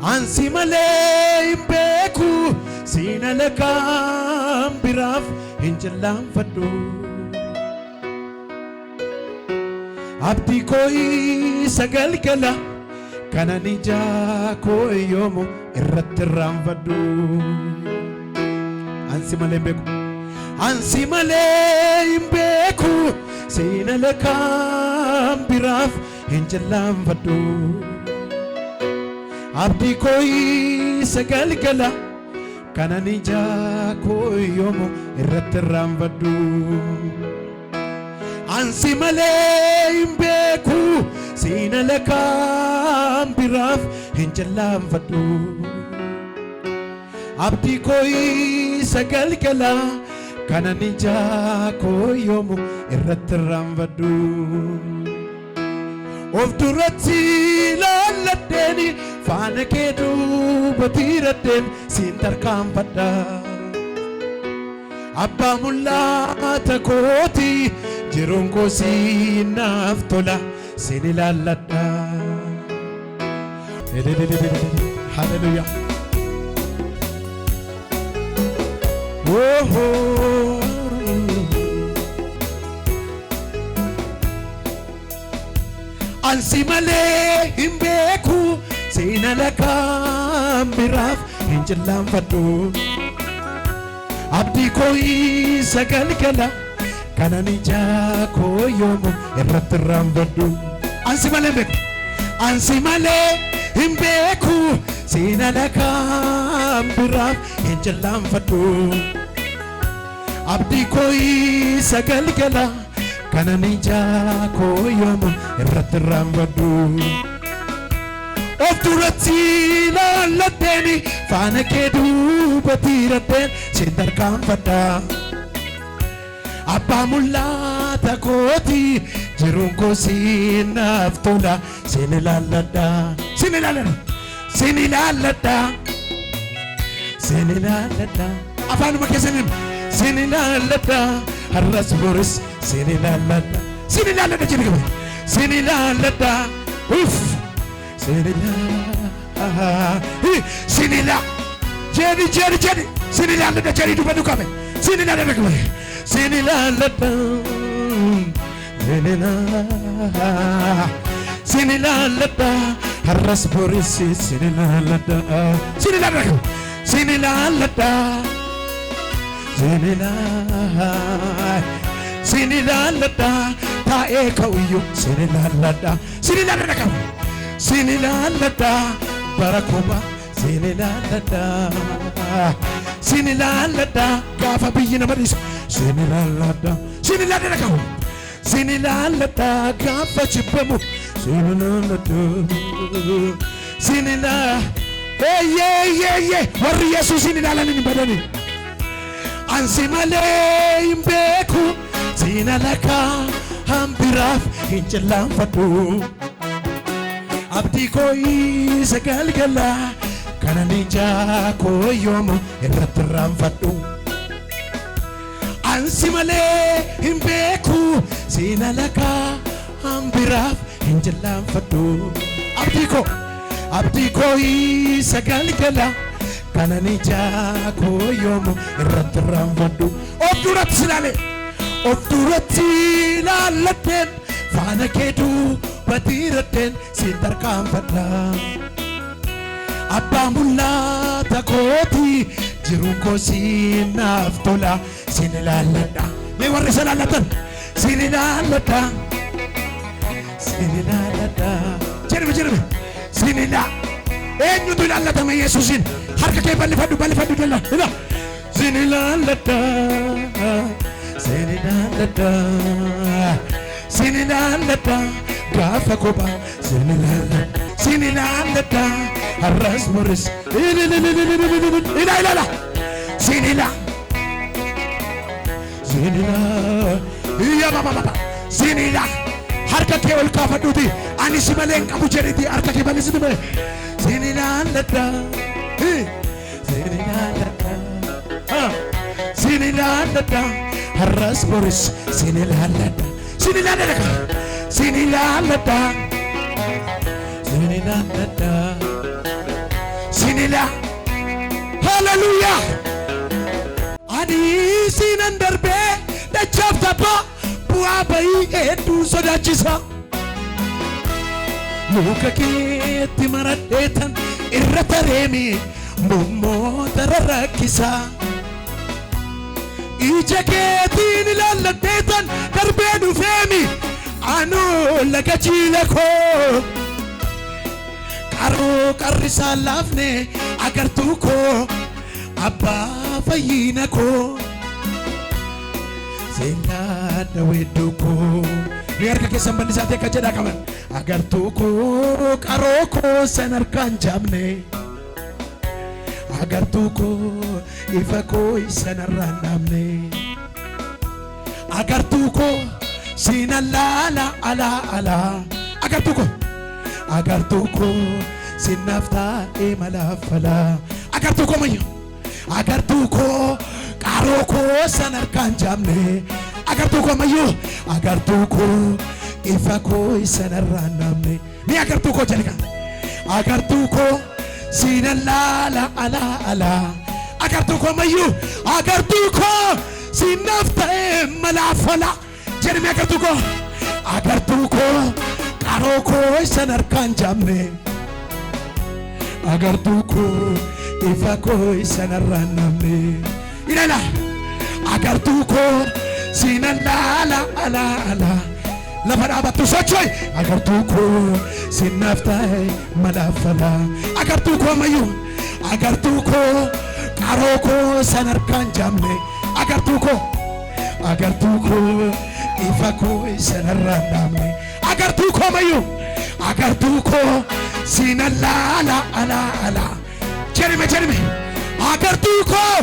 Ansi malee imbeeku sina lakam biraaf hinjalam fadhu. Abdi koi sagal kala kanani jako yomu irrattiram fadhu. Ansi malee imbeeku, ansi malee imbeeku sina lakam biraaf hinjalam fadhu. Abdi koi sagal kala kanani jako yomu irrattiram fadhu. Ansi malee imbeeku sina lakam biraaf hinjalam fadhu. Abdi koi sagal kala kanani jako yomu irrattiram fadhu. Of duratti laalladheeni faana kee duuba tiradheen siin tarkaanfadha. Abbaa mul'ata kooti jiruun koo siinaaf tola siin ilaalladha. Hallelujah. Ansi malee imbeeku sina lakam biraaf hinjalam fadhu. Abdi koi sagal kala kanani jako yomu irrattiram fadhu. Ansi malee imbeeku, ansi malee imbeeku sina lakam biraaf hinjalam fadhu. Abdi koi sagal kala kanani jako yomu irrattiram fadhu. Of duratti laalladheeni faana kee duuba tiradheen siin tarkaanfadha. Abbaa mul'ata kooti jiruun koo siinaaf tola siin ilaalladha. Siin ilaalladha, siin ilaalladha, siin ilaalladha. Afaanuma keessaniin siin ilaalladha. Har'as boris siin ilaalladha, siin ilaalladha jedhi qabe. Siin ilaalladha, siin ilaalladha, siin ilaalladha jedhi siin ilaalladha jedhi dubbatu qabe. Siin ilaalladha qabe, siin ilaalladha, siin ilaalladha, siin ilaalladha. Har'as boris siin ilaalladha, siin ilaalladha qabe. Siin ilaalladha, siin ilaalladha, siin ilaalladha. Taa'ee ka'uyyuu siin ilaalladha, siin ilaalladha qabe. Siin ilaalladha bara koma siin ilaalladha, siin ilaalladha gaafa biyyi nama dhiisu siin ilaalladha, siin ilaalladha qabu. Siin ilaalladha gaafa jibbamu siin ilaalladha, siin ilaalladha. Warri Yesuusin ilaalanii hin badani. Ansi malee imbeeku sina lakam biraaf hinjalam fadhu. Abdi koi sagal kala kanani jako yomu irrattiram fadhu. Ansi malee imbeeku sina lakam biraaf hinjalam fadhu. Abdi koi sagal kala kanani jako yomu irrattiram fadhu. Of duratti silale, of duratti laalladheen faana kee duuba tiradheen siin tarkaanfadha. Abbaa mul'ata kooti jiruun koo siinaaf tola siin ilaalladha. Mee warri isa laallatan siin ilaalladha, siin ilaalladha jedhame siin ilaalladha. Eenyutu ilaallatame Yesuusin? Harka kee bal'ifadhu jala ila siin ilaalladha, siin ilaalladha, siin ilaalladha gaafa kophaa siin ilaalladha, siin ilaalladha. Har'as boris ilaala siin ilaalladha, siin ilaalladha. Harka kee ol kaafadhuuti ani si malee hin qabu jedhiti harka kee bal'isiti mee siin ilaalladha, siin ilaalladha, siin ilaalladha. Har'as boris siin ilaalladha, siin ilaalladha, siin ilaalladha, siin ilaalladha, sinila hallelujah ani sinan darbe da chapta pa bu'a bai edu sodachisa muka keetti maradheetan irra tareemi mummoota rarrakkisa ija keetiin ilaalladheetan darbee dhufeemi anoo laga jiila koo qaroo qarrisaan laafne agartuu koo abbaa fayyina koo seenaadha wedduu koo ni harka keessan bal'isaatee akka jedhaa qaban agartuu koo qaroo koo san harkaan jaamne agartuu koo ifa koo sanarraan dhaabne agartuu koo sina laala ala ala agartuu koo sinnaaf taa'ee malaafala agartuu koo mayyo agartuu koo qaroo koo san harkaan jaamne agartuu koo mayyo agartuu koo ifa koo sanarraan dhaabne ni agartuu koo jalqa agartuu koo sina laala ala ala agartuu koo mayyo agartuu koo sinnaaf taa'ee malaafala jedhame agartuu koo qaroo koo san harkaan jaamne agartuu koo ifa koo sanarraan dhaabne ilaala agartuu koo sina laala ala ala lafa dhaabattu sochoy agartuu koo sinnaaf taa'ee malaafala agartuu koo mayyo agartuu koo qaroo koo san harkaan jaamne agartuu koo ifa koo sanarraan dhaabne agartuu koo mayyo agartuu koo sina laala ala ala jedhame agartuu koo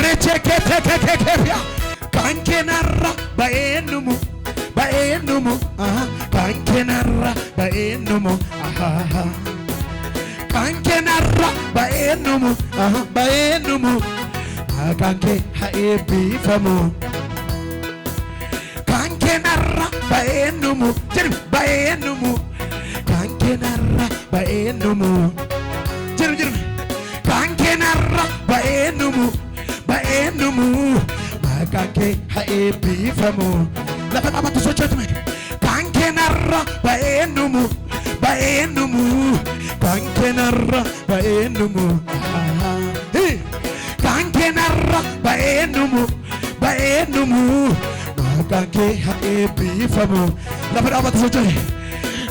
recheketekekekepya kan kenarra ba'eenumu kan kenarra ba'eenumu kan kenarra ba'eenumu kan ke haeebbifamu kan kenarra ba'eenumu kan kenarra ba'eenumu kan kenarra ba'eenumu kan ke haeebbifamu lafa dhaabatu sochootame kan kenarra ba'eenumu kan kenarra ba'eenumu kan kenarra ba'eenumu kan ke haeebbifamu lafa dhaabatu sochootame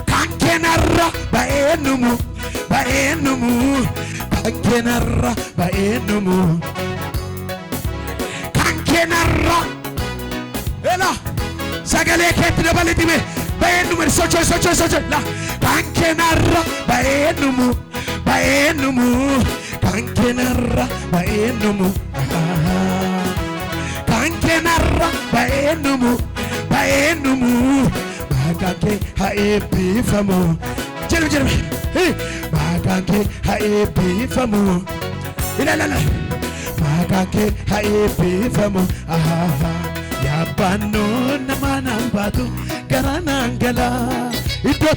kan kenarra ba'eenumu kan kenarra ba'eenumu kan kenarra ela sagalee keetti dabaliti me ba'eenumu sochoy la kan kenarra ba'eenumu kan kenarra ba'eenumu kan kenarra ba'eenumu kan ke haeebbifamu jedhame kan ke haeebbifamu ilaalala kan ke haeebbifamu yaabannoo nama naan baatu gara naan gala iddoo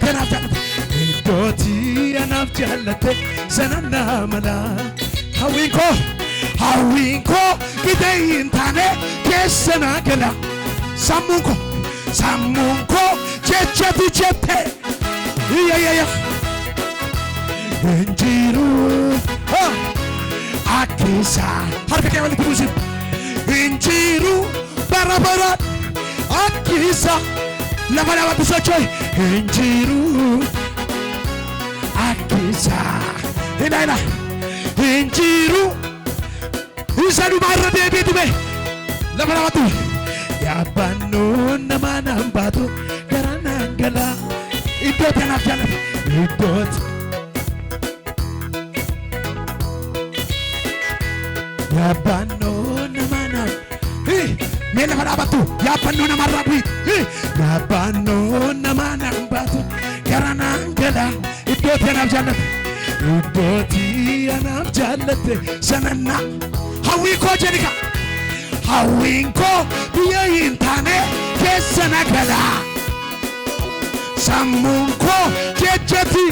anaaf jaallate sana naa mala hawwiin koo gidee hin taane keessa naa gala sammuun koo jechatu jette injiru akkisa harka kee walitti buusin injiru bara akkisa lafa dhaabatu sochoy injiru akkisa ilaala injiru isa dhumaarra deebiitime lafa dhaabatu yaabannoo nama naan baatu gara naan gala iddoo tanaaf jaallate iddooti yaabannoo nama naan mee lafa dhaabattu yaabannoo namarraa bu'i yaabannoo nama naan baatu gara naan gala iddoo tanaaf jaallate iddooti anaaf jaallate sananna hawwii koo jedhika hawwiin koo biyya hin taane keessa na gala sammuun koo jechati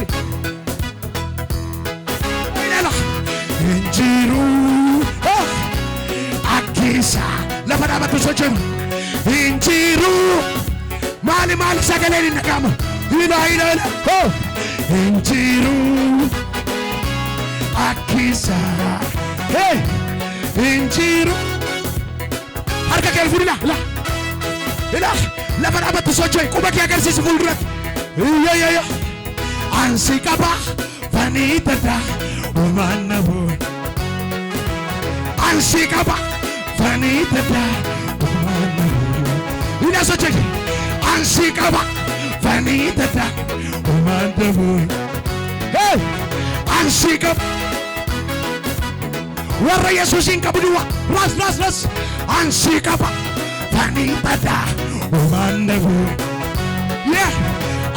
injiru akisa lafa dhaabatu sochooma injiru maali sagaleen hin dhaga'ama ila injiru akisa hey injiru harka kee fuudhi ila lafa dhaabatu sochooma quba kee agarsiisi fuulduratti yo ansi qaba vanitata umanabu ansi qaba vanitata umanabu ila sochooma ansi qaba vanitata umanabu hey ansi qaba warra Yesuusin qabduwa ras ansi qaba vanitata umanabu yeah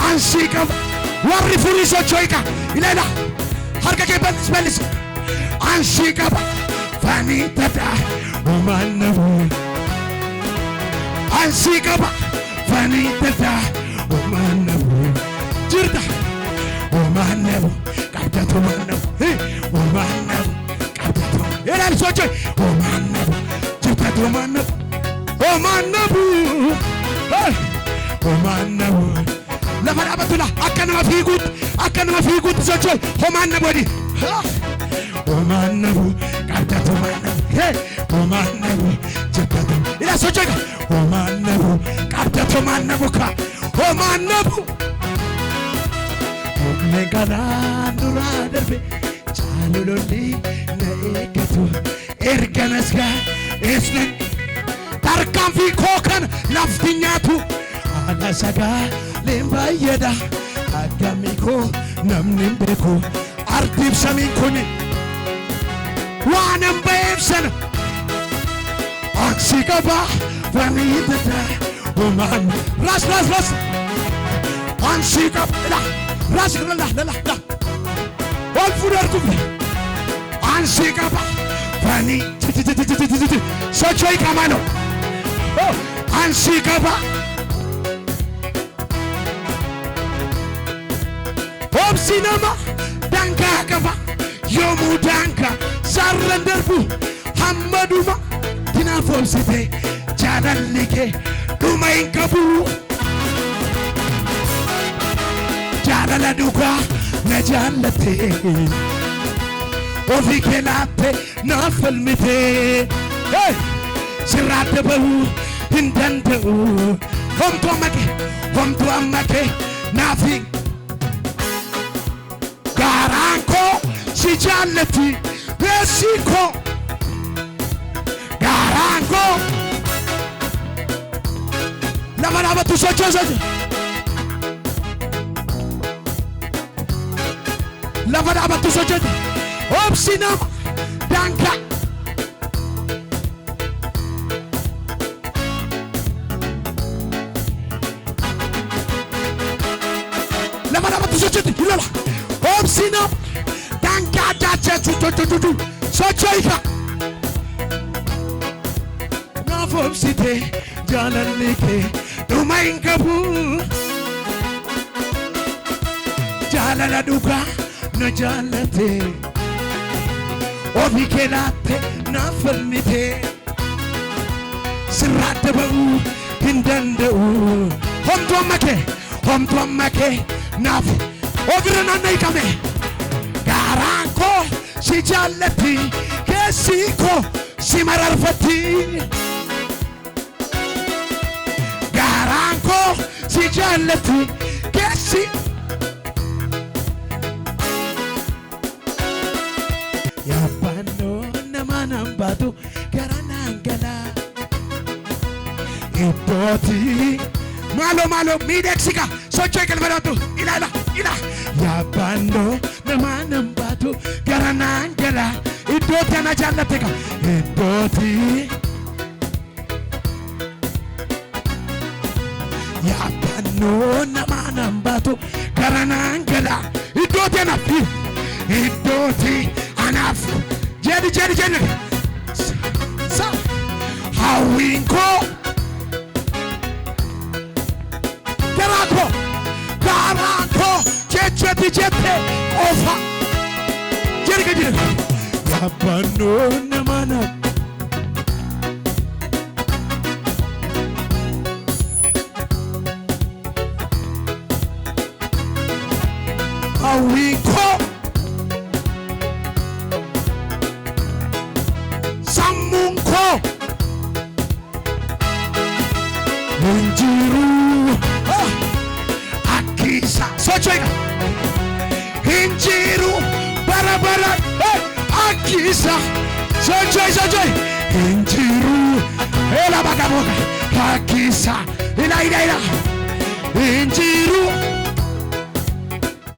ansi qaba warri furii sochoika ilaala harka kee bal'is ansi qaba vanitata umanabu ansi qaba vanitata umanabu jirta umanabu qabdatu umanabu qabdatu ilaala sochoi umanabu jirta umanabu umanabu lafa dhaabatula akka nama fiiguutti sochoi umanabu adi umanabu qabdatu umanabu jirta ila sochoi umanabu qabdatu umanabu ka umanabu Megana dura darbe chalololi na ekatu erganasga esnen tarkan fi kokan laftinyatu alasaga lembayeda agamiko namnin beko artib samin kuni wanam bayefsan aksigaba vanidata woman ras ansigaba ras la all fudar kumbi ansigaba vani sochoi kamano ansigaba obsinama danka kaba yomu danka sarranderbu hamaduma tinafomsite janallike duma inkabu janala duka na jannate ofi kelate na filmite hey sirate bahu hindante homto amake nafi garanko si jannati besiko garanko lama tu socho lafa dhaabatu sochoota obsina danka lafa dhaabatu sochoota ilala obsina danka dacha tutututu sochoika nafobsite jalalike dumainkabu jalala duka na jalate ofi kelate na filmite sirate ba'u hindanda'u homtu ammake naaf ogirana naikame garanko si jallati keessiko si mararfatti garanko si jallati keessi Batu garanangala ipoti malo midexika sochoy kalbadatu ila ya bando namanam batu garanangala ipoti ana jallateka ipoti ya bando namanam batu garanangala ipoti anaf jadi hawinko garanko jette ofa jadi Sabbaanoo namana Awiko Samungko Injiru Akisa Sochoika Injiru Bara Akisa Sochoy Injiru Ela bagaboga Akisa Ila Injiru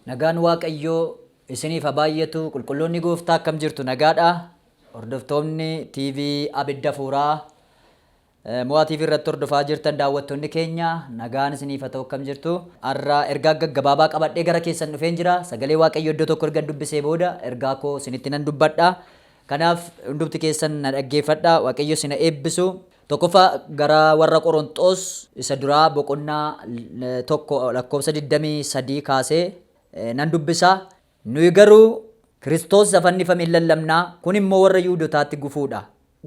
Nagaan Waaqayyoo isiniif haa baay'atu. Qulqulloonni Gooftaa akkam jirtu nagaadha. Hordoftoonni TV Abidda Fuuraa Mo'aa TV irratti hordofaa jirtan daawwattoonni keenya nagaan isiniif haa ta'u akkam jirtu. Har'a ergaa gaggabaabaa qabadhee gara keessan dhufeen jira. Sagalee Waaqayyoo iddoo tokko erga dubbisee booda ergaa koo isinitti nan dubbadha. Kanaaf hundumti keessan na dhaggeeffadha. Waaqayyo isin eebbisu. Tokkoffaa gara warra Qorontos isa duraa boqonnaa tokko lakkoofsa 23 kaasee nan dubbisa. Nuyi garuu Kiristoos isa fannifame hin lallabnaa. Kun immoo warra Yihuudootaatti gufuudha.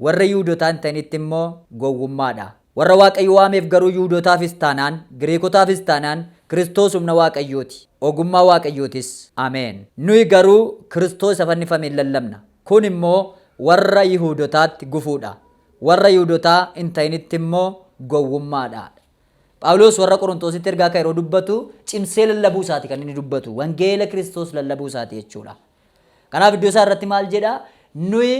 Warra Yihuudootaa hin ta'initti immoo gowwummaadha. Warra Waaqayyo waameef garuu Yihuudootaafis taanaan Gireekotaafis taanaan Kiristoos humna Waaqayyooti. Ogummaa Waaqayyootis. Ameen. Nuyi garuu Kiristoos isa fannifame hin lallabna. Kun immoo warra Yihuudootaatti gufuudha. Warra Yihuudootaa hin ta'initti immoo gowwummaadha. Phaawulos warra Qorontositti ergaa akka yeroo dubbatu cimsee lallabuu isaati kan inni dubbatu. Wangeela Kiristoos lallabuu isaati jechuudha. Kanaaf iddoo isaa irratti maal jedha? Nuyi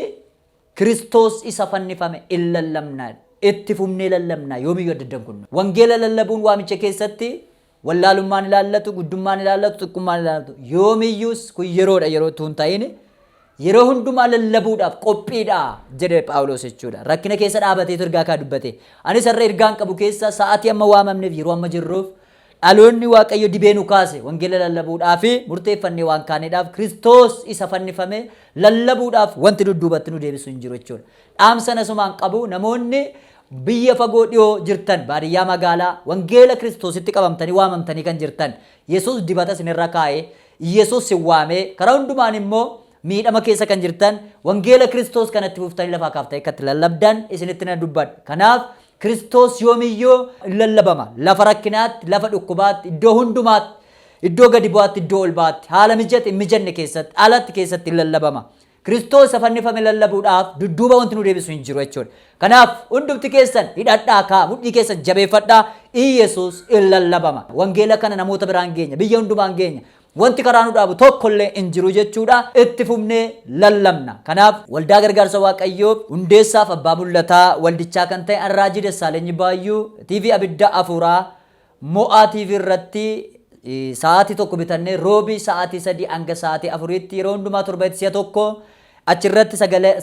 Kiristoos isa fannifame hin lallabna. Itti fufnee lallabna yoomiyyuu adda addan kun. Wangeela lallabuun waamicha keessatti wallaalummaan ilaallatu, guddummaan ilaallatu, xiqqummaan ilaallatu. Yoomiyyuus kun yeroodha yeroo tuun ta'in yeroo hundumaa lallabuudhaaf qophiidha jedhe Phaawulos jechuudha. Rakkina keessa dhaabateetu ergaa kaa dubbate. Anis har'a ergaan qabu keessa sa'aatii amma waamamneef yeroo amma jirruuf dhaloonni Waaqayyo dibee nu kaase wangeela lallabuudhaaf murteeffannee waan kaaneedhaaf Kiristoos isa fannifame lallabuudhaaf wanti dudduubatti nu deebisu hin jiru jechuudha. Dhaamsa nasumaan qabu namoonni biyya fagoo dhiyoo jirtan baadiyyaa magaalaa wangeela Kiristoositti qabamtanii waamamtanii kan jirtan Yesuus dibata isinirra kaa'ee Yesuus si waamee karaa hundumaan immoo miidhama keessa kan jirtan wangeela Kiristoos kanatti fuuftanii lafaa kaaftanii akkatti lallabdan isinitti nan dubbadha. Kanaaf Kiristoos yoomiyyuu lallabama. Lafa rakkinaatti, lafa dhukkubaatti, iddoo hundumaatti, iddoo gadi bu'aatti, iddoo ol baatti, haala mijate hin mijanne keessatti, alatti keessatti lallabama. Kiristoos fannifame lallabuudhaaf dudduuba wanti nu deebisu hin jiru jechuudha. Kanaaf hundumti keessan hidhadhaa kaa mudhii keessan jabeeffadhaa Yesuus in lallabama. Wangeela kana namoota biraan geenya, biyya hundumaan geenya. Wanti karaa nu dhaabu tokkollee hin jiru jechuudha. Itti fufnee lallabna. Kanaaf waldaa gargaarsa Waaqayyoo hundeessaaf abbaa mul'ataa waldichaa kan ta'e Arraajii Dassaaleny Baayyuu TV Abidda Afuuraa Mo'aa TV irratti sa'aatii tokko bitannee roobii sa'aatii 3 hanga sa'aatii 4tti yeroo hundumaa torbatti si'a tokko achirratti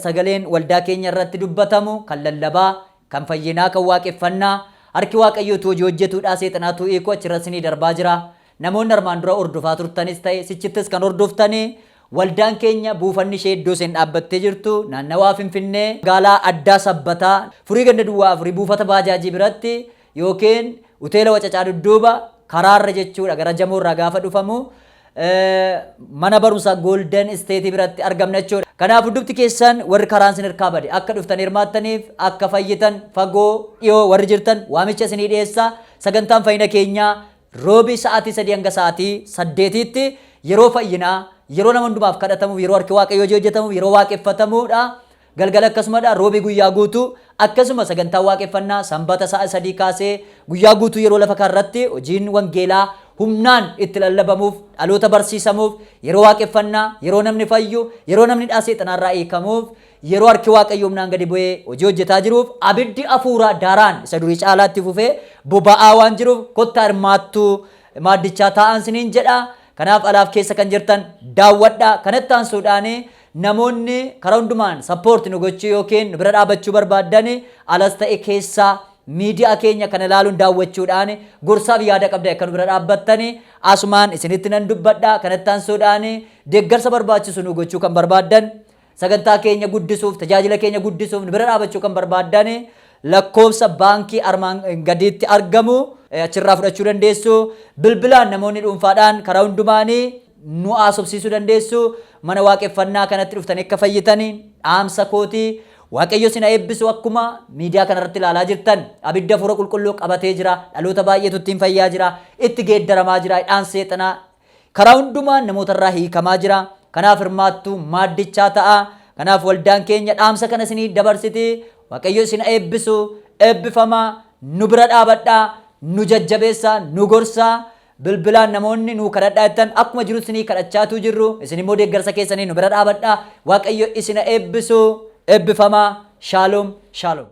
sagaleen waldaa keenya irratti dubbatamu kan lallabaa, kan fayyinaa, kan waaqeffannaa harki Waaqayyootu hojii hojjetuudha. Seexanaatu eekoo achirratti ni darbaa jira. Namoonni armaan dura hordofaa turtanis ta'e sichittis kan hordoftanii waldaan keenya buufanni ishee iddoo isheen dhaabbattee jirtu naannawaa Finfinnee magaalaa Addaa Sabbataa Furii Ganda Duwwaa Afurii buufata baajaajii biratti yookiin hoteela Wacacaa Dudduuba karaarra jechuudha gara Jamoorraa gaafa dhufamu mana barumsaa Golden State biratti argamna jechuudha. Kanaaf hundumti keessan warri karaan isin hirkaa bade akka dhuftan hirmaattaniif akka fayyitan fagoo dhiyoo warri jirtan waamicha isinii dhiyeessa. Sagantaan fayyina keenyaa roobii sa'aatii 3 hanga sa'aatii 8tti yeroo fayyinaa yeroo nama hundumaaf kadhatamuuf yeroo harki Waaqayyoo hojjetamuuf yeroo waaqeffatamuudha. Galgala akkasumadha roobii guyyaa guutuu akkasuma sagantaa waaqeffannaa sanbata sa'a 3 kaasee guyyaa guutuu yeroo lafa kanarratti hojiin wangeelaa humnaan itti lallabamuuf dhaloota barsiisamuuf yeroo waaqeffannaa yeroo namni fayyu yeroo namni seexanaarraa eekamuuf yeroo harki Waaqayyoo humnaan gadi bu'ee hojii hojjetaa jiruuf abiddi afuuraa daaraan isa durii caalaatti fufee boba'aa waan jiruuf kottaa hirmaattuu maaddichaa taa'an siniin jedha. Kanaaf alaaf keessa kan jirtan daawwadhaa. Kanatti aansuudhaan namoonni karaa hundumaan sappoortii nu gochuu yookiin bira dhaabachuu barbaadan alas ta'e keessaa miidiyaa keenya kana ilaaluun daawwachuudhaan gorsaaf yaada qabda akka nu bira dhaabbattani asumaan isinitti nan dubbadha. Kanatti aansuudhaan deeggarsa barbaachisu nu gochuu kan barbaadan sagantaa keenya guddisuuf tajaajila keenya guddisuuf nu bira dhaabachuu kan barbaadan lakkoofsa baankii armaan gadiitti argamu achirraa fudhachuu dandeessu. Bilbilaan namoonni dhuunfaadhaan karaa hundumaan nu haasofsiisuu dandeessu mana waaqeffannaa kanatti dhuftanii akka fayyitaniin dhaamsa kootii. Waaqayyo sina eebbisu akkuma miidiyaa kanarratti ilaalaa jirtan abidda hafuura qulqulluu qabatee jira. Dhaloota baay'eetu ittiin fayyaa jira. Itti geeddaramaa jira. Hidhaan seexanaa karaa hundumaan namootarraa hiikamaa jira. Kanaaf hirmaattu maaddichaa ta'a. Kanaaf waldaan keenya dhaamsa kana isinii dabarsiti. Waaqayyo sina eebbisu eebbifamaa nu bira dhaabadhaa nu jajjabeessaa nu gorsaa. Bilbilaan namoonni nu kadhadhaa jettan akkuma jiru isinii kadhachaatu jirru. Isin immoo deeggarsa keessanii nu bira dhaabadhaa. Waaqayyo isina eebbisu eebbifamaa. Shalom shalom.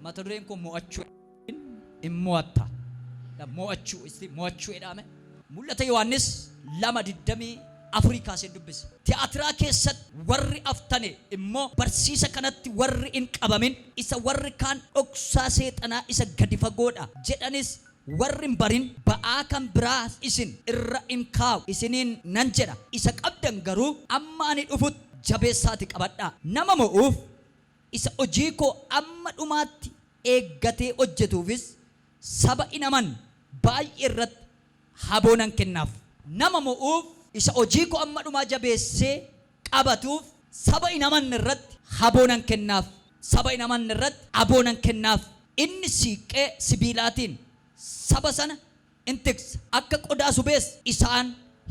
Mata dureen kun mo'achuu immo'atta. Mo'achuu isti mo'achuu jedhame. Mul'ata Yohaannis 2:24 kaasee dubbise. Tiyaatiraa keessatti warri aftane immoo barsiisa kanatti warri hin qabamin isa warri kaan dhoksaa seexanaa isa gadi fagoodha jedhanis warri hin barin ba'aa kan biraa isin irra hin kaa'u isiniin nan jedha. Isa qabdan garuu amma ani dhufutti jabeessaati qabadhaa. Nama mo'uuf isa hojii koo amma dhumaatti eeggatee hojjetuufis saba hin aman baay'ee irratti haboonan kennaaf. Nama mo'uuf isa hojii koo amma dhumaa jabeessee qabatuuf saba hin amanne irratti haboonan kennaaf. Saba hin amanne irratti haboonan kennaaf. Inni siiqee sibiilaatiin saba sana in tiksa. Akka qodaa subees isaan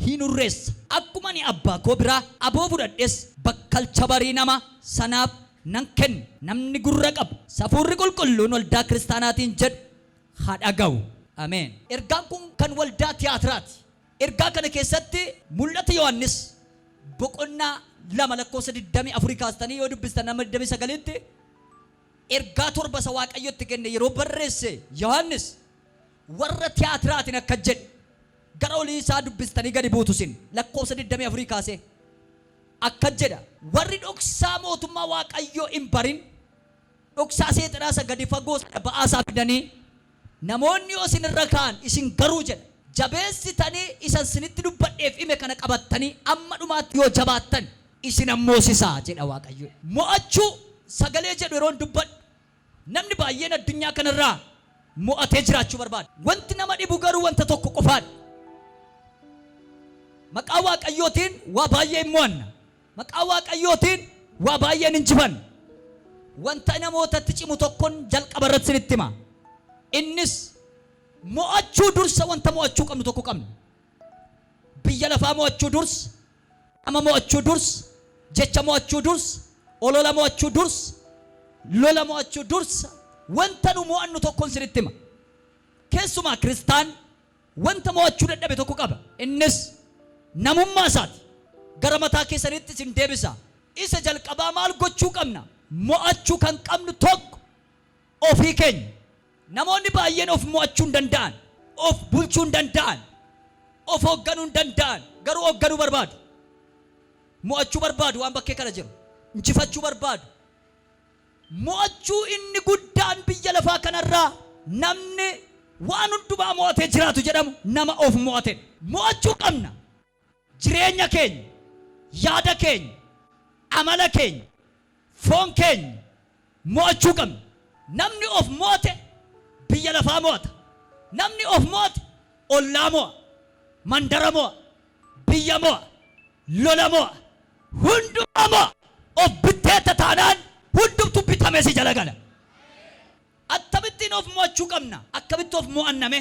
hin urreessa. Akkuma ani abbaa koo biraa aboo fudhadhes bakkalcha barii nama sanaaf nan kenna. Namni gurra qabu hafuurri qulqulluun waldaa kiristaanaatiin jedhu haa dhaga'u. Ameen. Ergaan kun kan waldaa tiyaatiraati. Ergaa kana keessatti mul'ata Yohaannis boqonnaa 2:24 kaastanii yoo dubbistan 29tti ergaa 7 isa Waaqayyotti kenne yeroo barreesse Yohaannis warra tiyaatiraatiin akka jedhe gara olii isaa dubbistanii gadi buutu sin 2:24 kaasee akka jedha warri dhoksaa mootummaa Waaqayyoo hin barin dhoksaa seexanaa isa gadi fagoo ba'aasaa fidanii namoonni yoo isin irra kaan isin garuu jedha jabeessitanii isa isinitti dubbadheef hime kana qabattanii amma dhumaatti yoo jabaattan isin ammoosisaa jedha Waaqayyo. Mo'achuu sagalee jedhu yeroo dubbadhu namni baay'een addunyaa kanarraa mo'atee jiraachuu barbaada. Wanti nama dhibu garuu wanta tokko qofaadha. Maqaa Waaqayyootiin waa baay'ee hin mo'anna. Maqaa Waaqayyootiin waa baay'een hin jibanna. Wanta namootatti cimu tokkoon jalqaba irratti isinitti hima. Innis mo'achuu dursa wanta mo'achuu qabnu tokko qabna. Biyya lafaa mo'achuu dursa, ama mo'achuu dursa, jecha mo'achuu dursa, olola mo'achuu dursa, lola mo'achuu dursa wanta nu mo'annu tokkoon isinitti hima. Keessumaa kiristaan wanta mo'achuu dadhabe tokko qaba. Innis namummaa isaati. Gara mataa keessanitti isin deebisa. Isa jalqabaa maal gochuu qabna? Mo'achuu kan qabnu tokko ofii keenya. Namoonni baay'een of mo'achuu hin danda'an, of bulchuu hin danda'an, of hoogganuu hin danda'an, garuu hoogganuu barbaadu. Mo'achuu barbaadu waan bakkee kana jiru. Injifachuu barbaadu. Mo'achuu inni guddaan biyya lafaa kanarraa namni waan hundumaa mo'atee jiraatu jedhamu nama of mo'ate. Mo'achuu qabna. Jireenya keenya, yaada keenya, amala keenya, foon keenya mo'achuu qabna. Namni of mo'ate biyya lafaa mo'ata. Namni of mo'ate ollaa mo'a, mandara mo'a, biyya mo'a, lola mo'a, hundumaa mo'a. Of bitteetta taanaan hundumtu bitamee si jala gala. Akkamittiin of mo'achuu qabna? Akkamitti of mo'anname?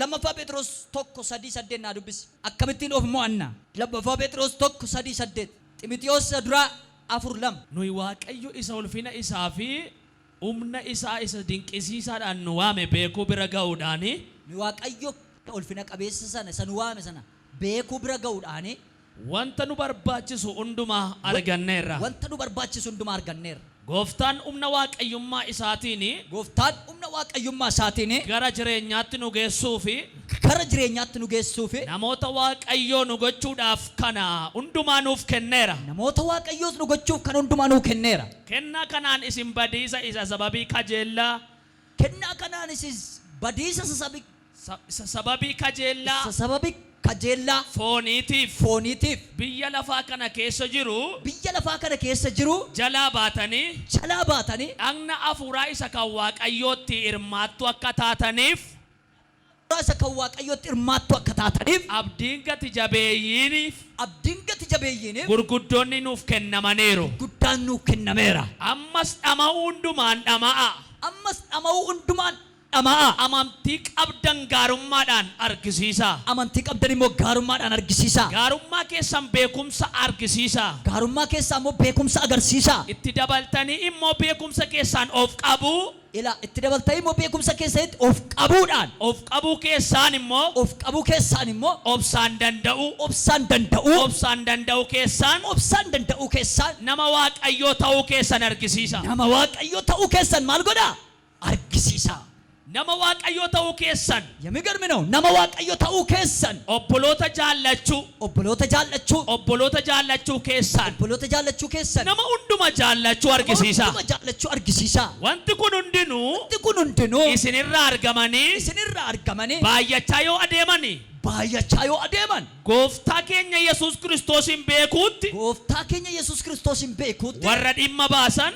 Lammaffaa Phexros 1:3-8 naa dubbisi. Akkamittiin of mo'anna? Lammaffaa Phexros 1:3-8. Ximotewos duraa 4:2. Nuyi Waaqayyo isa ulfina isaa fi humna isaa isa dinqisiisaadhaan nu waame beekuu bira ga'uudhaani. Nuyi Waaqayyo ulfina qabeessa sana isa nu waame sana beekuu bira ga'uudhaani. Wanta nu barbaachisu hundumaa arganneerra. Wanta nu barbaachisu hundumaa arganneerra. Gooftaan humna waaqayyummaa isaatiin gara jireenyaatti nu geessuu fi namoota waaqayyoo nu gochuudhaaf kana hundumaa nuuf kenneera. Namoota waaqayyoos nu gochuuf kan hundumaa nuuf kenneera. Kennaa kanaan isin badiisa isa sababii kajeellaa. Kennaa kanaan isin badiisa sababii kajeellaa fooniitiif biyya lafaa kana keessa jiru jalaa baatanii dhagna hafuuraa isa kan Waaqayyootti hirmaattu akka taataniif isa kan Waaqayyootti hirmaattu akka taataniif abdiin gati jabeeyyiiniif gurguddoonni nuuf kennamaniiru. guddaan nuuf kennameera. Ammas dhama'uu hundumaan dhama'a. Amantii qabdan gaarummaadhaan argisiisa. Amantii qabdan immoo gaarummaadhaan argisiisa. Gaarummaa keessan beekumsa argisiisa. Gaarummaa keessan immoo beekumsa agarsiisa. Itti dabaltanii immoo beekumsa keessan of qabu. Itti dabaltanii immoo beekumsa keessanitti of qabuudhaan. Of qabuu keessaan immoo obsaan danda'uu keessaan nama Waaqayyoo ta'uu keessan argisiisa. Nama Waaqayyoo ta'uu keessan maal godha? Argisiisa. Nama Waaqayyoo ta'uu keessan የሚገርም ነው። nama Waaqayyoo ta'uu keessan obboloota jaallachuu keessan nama hunduma jaallachuu argisiisa. Wanti kun hundinuu isinirraa argamanii baay'achaa yoo adeeman gooftaa keenya Yesuus Kiristoosin beekuutti warra dhimma baasan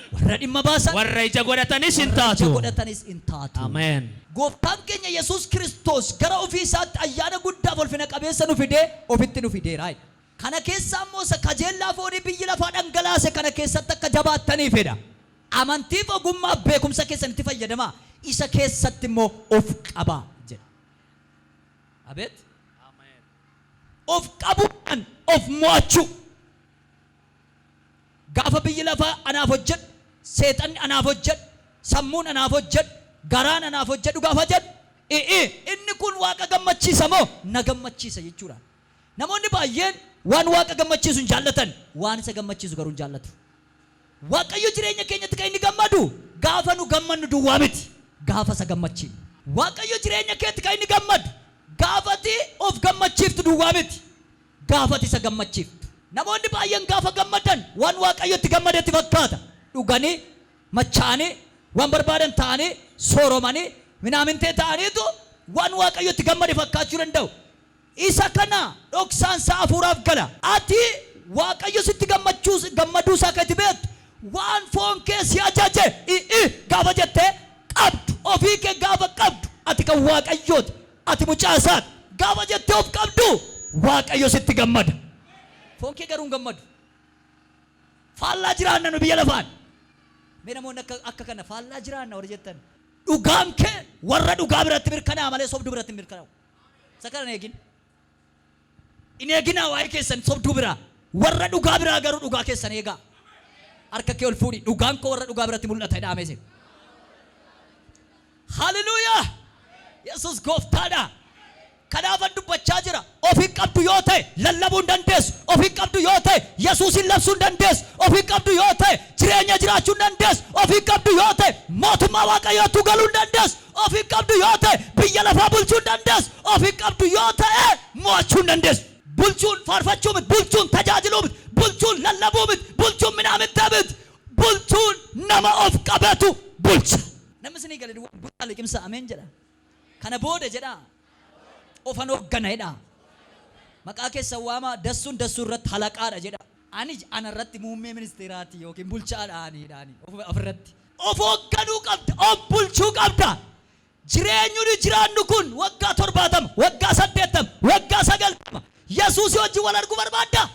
warra ija godhatanis hin taatu. Ameen. Gooftaan keenya Yesuus Kiristoos gara ofii isaatti ayyaana guddaaf ulfina qabeessa nu fidee ofitti nu fideera. Kana keessa immoo isa kajeellaa foonii biyyi lafaa dhangalaase kana keessatti akka jabaattaniifidha. Amantiif ogummaaf beekumsa keessanitti fayyadamaa. Isa keessatti immoo of qabaa jedha. Abeet. Of qabuudhaan of mo'achuu. Gaafa biyyi lafaa anaaf hojjedhu, seexanni anaaf hojjedhu, sammuun anaaf hojjedhu, garaan anaaf hojjedhu gaafa jedhu inni kun Waaqa gammachiisa moo na gammachiisa jechuudha. Namoonni baay'een waan Waaqa gammachiisu hin jaallatan, waan isa gammachiisu garuu hin jaallatu. Waaqayyo jireenya keenyatti kan inni gammadu gaafa nu gammannu duwwaa miti, gaafa isa gammachiifnu. Waaqayyo jireenya keetti kan inni gammadu gaafati of gammachiiftu duwwaa miti, gaafati isa gammachiiftu. Namoonni baay'een gaafa gammadan waan Waaqayyotti gammadetti fakkaata. Dhuganii machaanii waan barbaadan ta'anii sooromanii minaamintee ta'aniitu waan Waaqayyotti gammade fakkaachuu danda'u. Isa kana dhoksaan isaa hafuuraaf gala. Ati Waaqayyo sitti gammaduu isaa kan itti beektu waan foon kee si ajaje gaafa jettee qabdu, ofii kee gaafa qabdu ati kan Waaqayyooti, ati mucaa isaati gaafa jettee of qabdu Waaqayyo sitti gammada. Foon kee garuu hin gammadu. Faallaa jiraanna nu biyya lafaan. Mee namoonni akka kana faallaa jiraanna warra jettan dhugaan kee warra dhugaa biratti mirkanaa'a malee sobduu biratti hin mirkanaa'u. Isa kana hin eeginaa waa'ee keessan sobduu biraa. Warra dhugaa biraa garuu dhugaa keessan eegaa. Harka kee ol fuudhi. Dhugaan koo warra dhugaa biratti mul'ata jedhaa meesee. Hallelujah! Yesuus gooftaadha. Kanaafan dubbachaa jira. Ofii qabdu yoo ta'e lallabuu hin dandeessu. Ofii qabdu yoo ta'e Yesuusin labsuu hin dandeessu. Ofii qabdu yoo ta'e jireenya jiraachuu hin dandeessu. Ofii qabdu yoo ta'e mootummaa Waaqayyootti galuu hin dandeessu. Ofii qabdu yoo ta'e biyya lafaa bulchuu hin dandeessu. Ofii qabdu yoo ta'e mo'achuu hin dandeessu. Bulchuun faarfachuu miti, bulchuun tajaajiluu miti, bulchuun lallabuu miti, bulchuun minaamintee miti, bulchuun nama of qabeetu bulcha. Namni isinii galee bulchaa liqimsa ameen jedha. Kana booda jedha. Ofan hoggana jedha. Maqaa keessa waama dassuun dassuu irratti halaqaadha jedha. Ani ana irratti muummee ministeeraati yookiin bulchaadha ani ofirratti. Of hogganuu qabda, of bulchuu qabda. Jireenyuun jiraannu kun waggaa 70, waggaa 80, waggaa 90. Yesuus wajjin wal arguu barbaadda.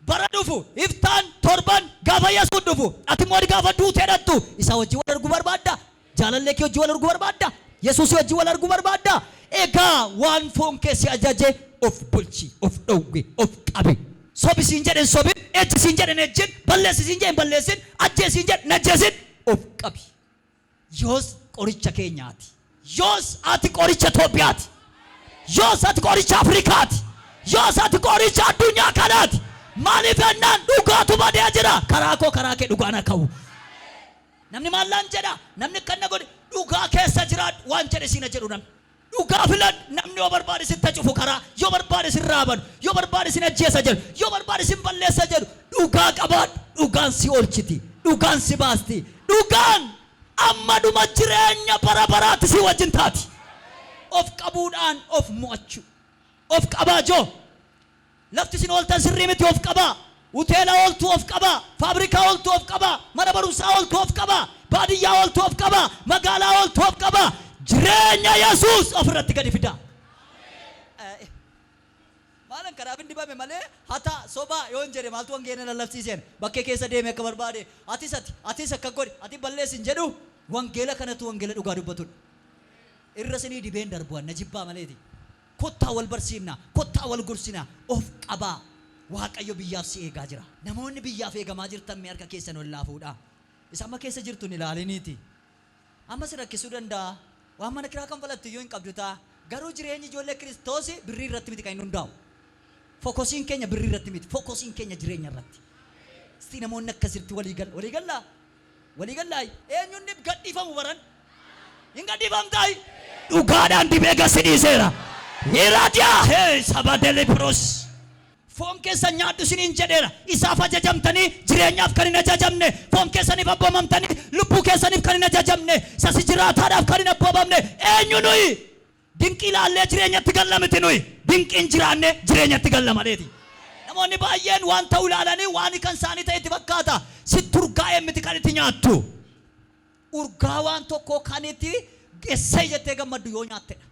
Bara dhufu iftaan torban gaafa Yesuus dhufu ati immoo gaafa duutee dhattu isa wajjin wal arguu barbaadda. Jaalallee kee wajjin wal arguu barbaadda. Yesuus wajjin wal arguu barbaadda. Egaa waan foon keessi ajaje of bulchi, of dhowwe, of qabe. Sobi siin jedhen sobin, ejji siin jedhen ejjin, balleessi siin jedhen balleessin, ajjee siin jedhen ajjeesin of qabi. Yoos qoricha keenyaati. Yoos ati qoricha Itoophiyaati. Yoos ati qoricha Afrikaati. Yoos ati qoricha addunyaa kanaati. Maaliif ennaan dhugaatu badee jira. Karaa koo karaa kee dhugaan ka'u. Namni maallaan jedha. Namni kanna godhe dhugaa keessa jiraadhu waan jedhe siin jedhu namni. Dhugaa filan namni yoo barbaade sitti cufu karaa, yoo barbaade sin raaban, yoo barbaade sin ajjeessa jedhu, yoo barbaade sin balleessa jedhu dhugaa qabaadhu. Dhugaan si oolchiti, dhugaan si baasti, dhugaan amma dhuma jireenya bara baraatti si wajjin taati. Of qabuudhaan of mo'achuu. of qabaa joo. Lafti isin ooltan sirrii miti of qabaa. Hoteela ooltu of qabaa. Faabrikaa ooltu of qabaa. Mana barumsaa ooltu of qabaa. Baadiyyaa ooltu of qabaa. Magaalaa ooltu of qabaa. Jireenya Yesuus ofirratti gadi fidaa. Maalan karaa bindi bame malee hata soba yoon jedhe maaltu wangeela lallabsiiseen bakkee keessa deeme akka barbaade atis akka godhi ati balleessin jedhu wangeela kanatu wangeela dhugaa dubbatudha. Irra sinii dibeen darbuwan na jibbaa maleeti. Kottaa wal barsiifna, kottaa wal gorsina, of qabaa. Waaqayyo biyyaaf si eegaa jira. Namoonni biyyaaf eegamaa jirtan mee harka keessan ol laafuudha. Isa amma keessa jirtu ni ilaaliniiti. Amma si rakkisuu danda'a. Waan mana kiraa kan falatti yoo hin qabdu ta'a. Garuu jireenyi ijoollee Kiristoos birrii irratti miti kan hin hundaa'u. Fokusiin keenya birrii irratti miti. Fokusiin keenya jireenya irratti. Isti namoonni akkasitti waliigallaa. Eenyuun gadhiifamu baran. Hin gadhiifamtaay. Dhugaadhaan dibee gasi dhiiseera. Hiraadiyaa sabadelee biroos. Foon keessa nyaadhu isiniin jedheera. Isaaf ajajamtanii jireenyaaf kan hin ajajamne. Foon keessaniif abboomamtanii lubbuu keessaniif kan hin ajajamne. Sasi jiraataadhaaf kan hin abboomamne. Eenyu nuyi? Dinqii ilaallee jireenyatti galla miti nuyi. Dinqiin jiraanne jireenyatti galla maleeti. Namoonni baay'een waan ta'u ilaalanii waan kan isaanii ta'etti fakkaata. Sitti urgaa'ee miti kan itti nyaattu. Urgaa waan tokko kan itti geessee jettee gammaddu yoo nyaattedha.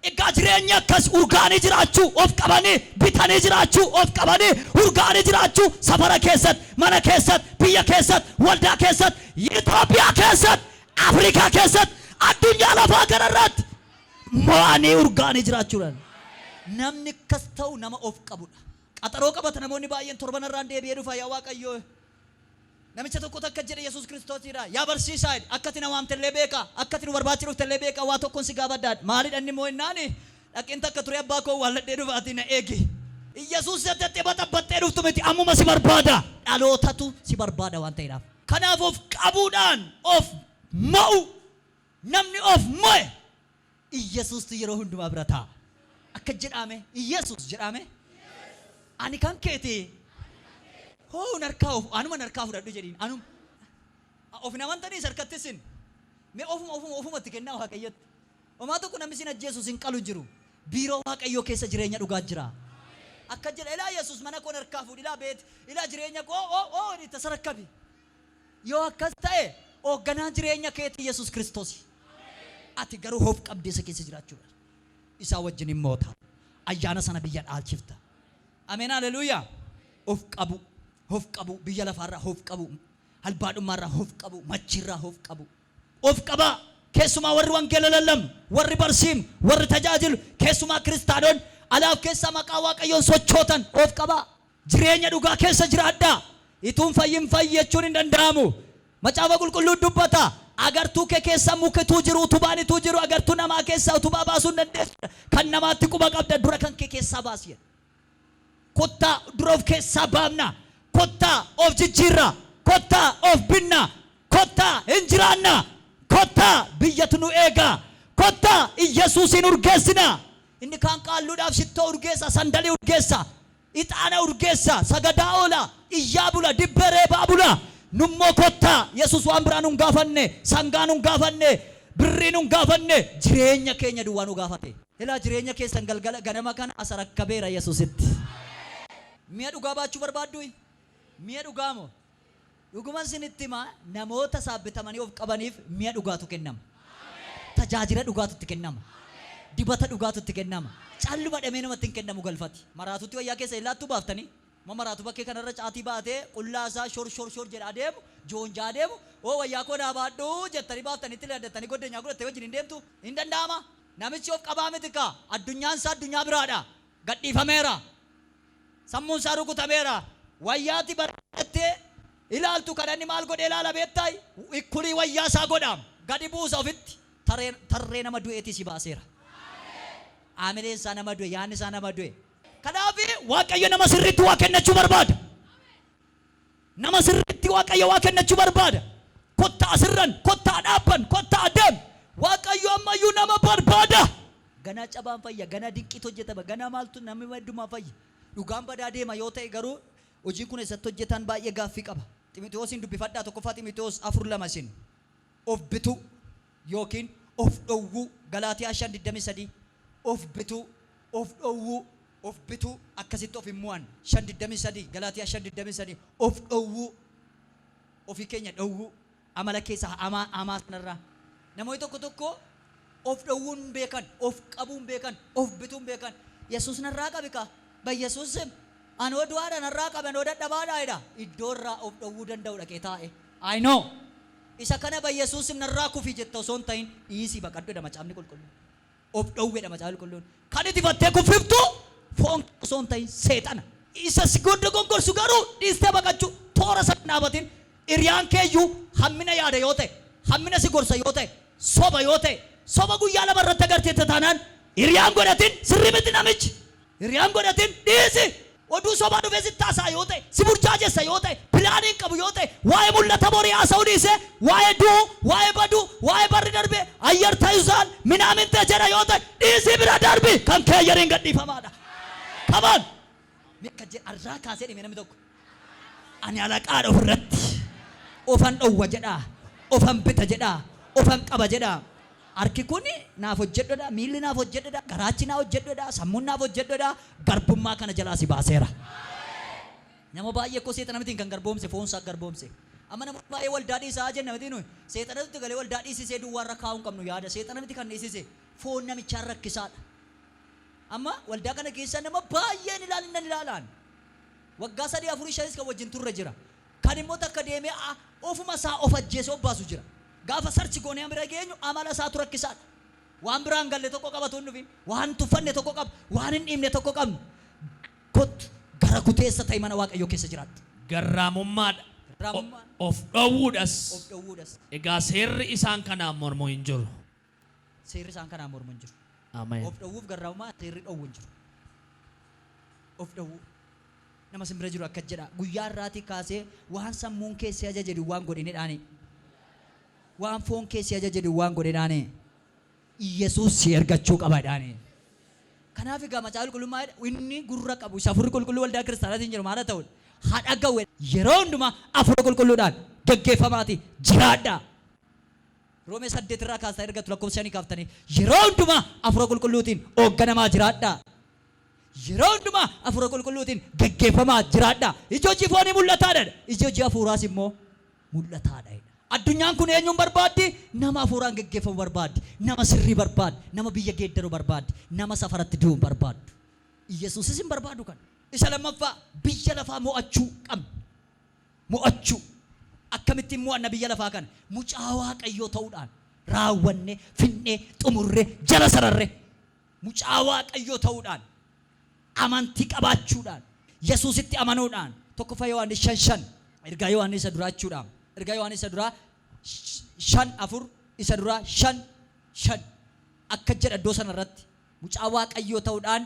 Egaa jireenya akkas urgaanii jiraachuu of qabanii bitanii jiraachuu of qabanii urgaanii jiraachuu safara keessatti mana keessatti biyya keessatti waldaa keessatti Itoophiyaa keessatti Afrikaa keessatti addunyaa lafaa kanarratti mo'anii urgaanii jiraachuudhaan namni akkas ta'u nama of qabudha. Qaxaroo qabata namoonni baay'een torbanarraan deebi'ee dhufa yaa Waaqayyo. Namicha tokko takka jedhe Yesuus Kiristoosiidha. Yaa barsiisaa akkati na waamtellee beeka akkati nu barbaachiftellee beeka waa tokkoon si gaafadhaa. Maalidha inni moo innaani dhaqeen takka ture abbaa koo waalladhee dhufaatii na eegi. Yesuus jettee baxabbaxxee dhuftu miti ammuma si barbaada. Dhalootatu si barbaada waan ta'eedhaaf. Kanaaf of qabuudhaan of mo'u namni of mo'e Yesuustu yeroo hundumaa bira ta'a. Akka jedhame Yesuus jedhame ani kan keeti. Oh narkaa of anuma narkaa fudhadhu jedhiin anum of namantanii sarkattisin mee ofumatti kennaa Waaqayyotti. Homaa tokko namni sin ajjeesu sin qalu jiru biiroo Waaqayyoo keessa jireenya dhugaa jira. Akka jedha ilaa Yesuus mana koo narkaa fuudhi ilaa beet ilaa jireenya koo itti sarakkabi. Yoo akkas ta'e hoogganaan jireenya keetii Yesuus Kiristoos. Ati garuu of qabdee isa keessa jiraachuudha. Isaa wajjin immoota ayyaana sana biyya dhaalchifta. Ameen haleluuyaa. Of qabu biyya lafaarraa of qabu halbaadhummaarraa of qabu machiirraa of qabu of qaba keessumaa warri wangeela lallabnu warri barsiifnu warri tajaajilu keessumaa kiristaanonni alaaf keessa maqaa Waaqayyoon sochootan of qaba jireenya dhugaa keessa jiraadhaa ituun fayyechuun hin danda'amu. Macaafa qulqulluu dubbata agartuu kee keessa mukituu jiru utubaanituu jiru agartuu namaa keessa utubaa baasuu hin dandeessu kan namaatti quba qabda dura kan kee keessaa baasi. Kottaa dura of keessaa baafna. Kottaa of jijjiirra, kottaa of binna, kottaa hin jiraanna, kottaa biyyatu nu eega, kottaa Yesuusin urgeessina. Inni kaan qaalluudhaaf shittoo urgeessa, sandalii urgeessa, ixaana urgeessa, sagadaa oola, iyyaa bula, dibberee baabula. Nummoo kottaa Yesuus waan biraa nun gaafanne, sangaa nun gaafanne, birrii nun gaafanne, jireenya keenya duwwaa nu gaafate. Ilaa jireenya keessan galgala ganama kana asa rakkabeera Yesuusitti. Mi'a dhugaa baachuu barbaaddu? Mi'a dhugaamo dhuguman sinitti ma namoota saabbitamanii of qabaniif mi'a dhugaatu kennama. Tajaajila dhugaatu itti kennama. Dibata dhugaatu itti kennama. Calluma dhamee namatti hin kennamu galfati. Maraatutti wayyaa keessa illaattuu baaftanii maraatu bakkee kanarra caatii baatee qullaasaa shor jedha adeemu joonjaa adeemu oo wayyaa koo naa baadhu jettanii baaftanitti leeddatanii goddanyaa godhattee wajjin hin deemtu hin danda'ama. Namichi of qabaa miti kaa addunyaan isaa addunyaa biraadha. Gadhiifameera. Sammuun isaa rukutameera. Wayyaati barattee ilaaltu kadhanni maal godhee ilaala beettaay ikkulii wayyaa isaa godhaam gadi buusa ofitti tarree nama du'eetii si baaseera. Aamileen isaa nama du'e yaanni isaa nama du'e. Kanaaf Waaqayyo nama sirriitti waa kennachuu barbaada. Nama sirriitti Waaqayyo waa kennachuu barbaada. Kottaa asirran kottaa dhaabban kottaa adeem Waaqayyo ammayyuu nama barbaada. Ganaa cabaan fayya ganaa dinqiitu hojjetama ganaa maaltu namni heddumaa fayya dhugaan badaa deema yoo ta'e garuu hojiin kun eessatti hojjetan baay'ee gaaffii qaba. Ximotewoosin dubbifadhaa tokkoffaa Ximotewos 4:2 of bituu yookiin of dhowwuu Galaatiyaa 5:23 of bituu of dhowwuu of bituu akkasitti of hin mo'an 5:23 Galaatiyaa 5:23 of dhowwuu ofii keenya dhowwuu amala keessa hamaa sanarraa namoonni tokko of dhowwuun beekan of qabuun beekan of bituun beekan Yesuus narraa qabi ka ba Yesuus anoo du'aadha narraa qabi anoo dadhabaadha iddoorraa of dhowwuu danda'u dhaqee taa'e I know isa kana ba Yesuus narraa kufi jetta osoo hin ta'in dhiisii baqadhu macaafni qulqulluun of dhowweedha macaafni qulqulluun kan itti fattee kuffiftu foon osoo hin ta'in seexana isa si gongorsu garuu dhiistee baqachuu toora sana dhaabatin iriyaan keeyyuu hammina yaada yoo ta'e hammina si gorsa yoo ta'e soba yoo ta'e soba guyyaa lama irratti agartee taanaan iriyaan godhatin sirri miti namichi iriyaan godhatin dhiisi oduu sobaa dhufee si taasaa yoo ta'e si burjaajessa yoo ta'e pilaaniin qabu yoo ta'e waa'ee mul'ata borii haasa'uu dhiise waa'ee du'uu waa'ee baduu waa'ee barri darbe ayyar ta'uusaan minaamintee jedha yoo ta'e dhiisii bira darbi kan kee yariin gadhiifamaadha kabaan mikka arraa kaasee dhime namni tokko ani alaqaadha ofirratti ofan dhowwa jedhaa ofan bita jedhaa ofan qaba jedhaa harki kun naaf hojjedhodha miilli naaf hojjedhodha garaachi naaf hojjedhodha sammuun naaf hojjedhodha garbummaa kana jalaa si baaseera nama baay'ee ko seexana mitiin kan garboomse foonsaa garboomse amma nama baay'ee waldaa dhiisaa jenna mitiin seexanatti galee waldaa dhiisisee duwwaarra kaa'uun qabnu yaada seexana miti kan dhiisise foon namichaan rakkisaadha amma waldaa kana keessa nama baay'een ilaalan waggaa 3-4 kan wajjin turre jira kan immoo takka deemee ofuma isaa of ajjeesee obbaasu jira gaafa sarchi goonee bira geenyu amala isaatu rakkisaadha waan biraan galle tokko qabatu hin dhufin waan tuffanne tokko qabu waan hin dhiibne tokko qabnu kottu gara kuteessa ta'e mana waaqayyoo keessa jiraatti garraamummaadha of dhowwuudhas egaa seerri isaan kanaan mormu hin jiru seerri isaan kanaan mormu hin jiru Ameen. of dhowwuuf garraamummaa seerri dhowwu hin jiru of dhowwuu nama simbira jiru akka jedha guyyaa irraatii kaasee waan sammuun keessi ajajedhu waan godhinedhaani waan foon keessi ajajedhu waan godhinedhaani Yesuus si ergachuu qabaadhaani kanaaf egaa macaafa qulqullummaa inni gurra qabu isa afurri qulqulluu waldaa kiristaanaatiin jiru maal ta'u haadha gawwe yeroo hundumaa afura qulqulluudhaan gaggeeffamaati jiraadha Roomee 8 irraa kaastaa ergatu lakkoofsanii kaaftanii yeroo hundumaa afura qulqulluutiin hoogganamaa jiraadha yeroo hundumaa afura qulqulluutiin gaggeeffamaa jiraadha ijooji foonii mul'ataadha ijooji afuuraas immoo mul'ataadha addunyaan kun eenyuun barbaaddi nama afuuraan gaggeeffamu barbaaddi nama sirrii barbaaddi nama biyya geeddaru barbaaddi nama safaratti du'u barbaaddu Yesuusis hin barbaadu kan isa lammaffaa biyya lafaa mo'achuu qabna mo'achuu akkamittiin mo'anna biyya lafaa kana mucaa waaqayyoo ta'uudhaan raawwanne finnee xumurre jala sararre mucaa waaqayyoo ta'uudhaan amantii qabaachuudhaan Yesuusitti amanuudhaan tokkoffaa Yohaannis 5:5 ergaa Yohaannis isa duraachuudhaan ergaa Yohaannis isa duraa 5:4 isa duraa 5:5 akka jedha iddoo sana irratti mucaa waaqayyoo ta'uudhaan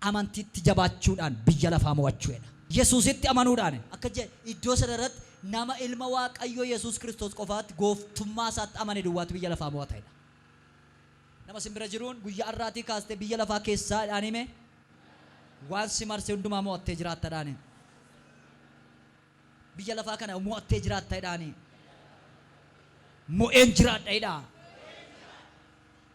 amantiitti jabaachuudhaan biyya lafaa mo'achuudha Yesuusitti amanuudhaan akka jedha iddoo sana irratti nama ilma waaqayyoo Yesuus Kiristoos qofaatti gooftummaa isaatti amane duwwaatu biyya lafaa mo'ataadha nama simbira jiruun guyyaa irraatii kaastee biyya lafaa keessaa dhaanime waan si marsee hundumaa mo'attee jiraattadhaani biyya lafaa kana mo'attee jiraattadhaani mo'een jiraadhaadha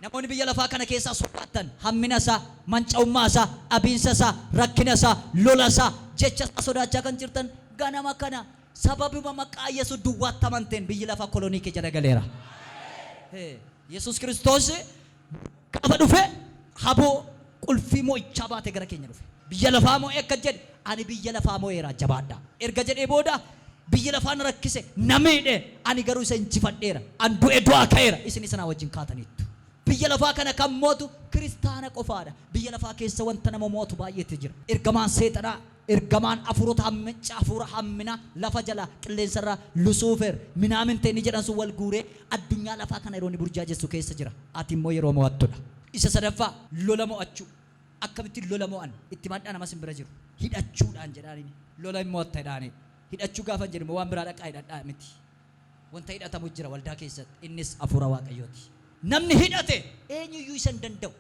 namoonni biyya lafaa kana keessaa sodaatan hammina isaa manca'ummaa isaa abiinsa isaa rakkina isaa lola isaa jecha isaa sodaachaa kan jirtan ganama kana sababuma maqaa Yesuus duwwaatti amanteen biyyi lafaa kolonii kee jala galeera Yesuus Kiristoos gaafa dhufe haboo qulfii mo'ichaa baate gara keenya dhufe biyya lafaa mo'ee akka jedhe ani biyya lafaa mo'eera jabaadha erga jedhee booda biyya lafaan rakkise namiidhe ani garuu isa injifadheera an du'e du'aa ka'eera isin isa wajjin kaataniittu biyya lafaa kana kan mootu kiristaana qofaadha biyya lafaa keessa wanta nama mootu baay'eetu jira ergamaan seexanaa ergamaan afurota hammicha afura hammina lafa jala qilleensarraa lusuufer minaamintee ni jedhan sun wal guuree addunyaa lafaa kana yeroo ni burjaajessu keessa jira ati immoo yeroo mo'attudha isa sadaffaa lola mo'achuu akkamittiin lola mo'an itti madda nama simbira jiru hidhachuudhaan jedhaani lola immoo ta'edhaani hidhachuu gaafa jedhamu waan biraa dhaqaa hidhadhaa miti wanta hidhatamu jira waldaa keessatti innis afura waaqayyooti namni hidhate eenyuyyuu isa hin danda'u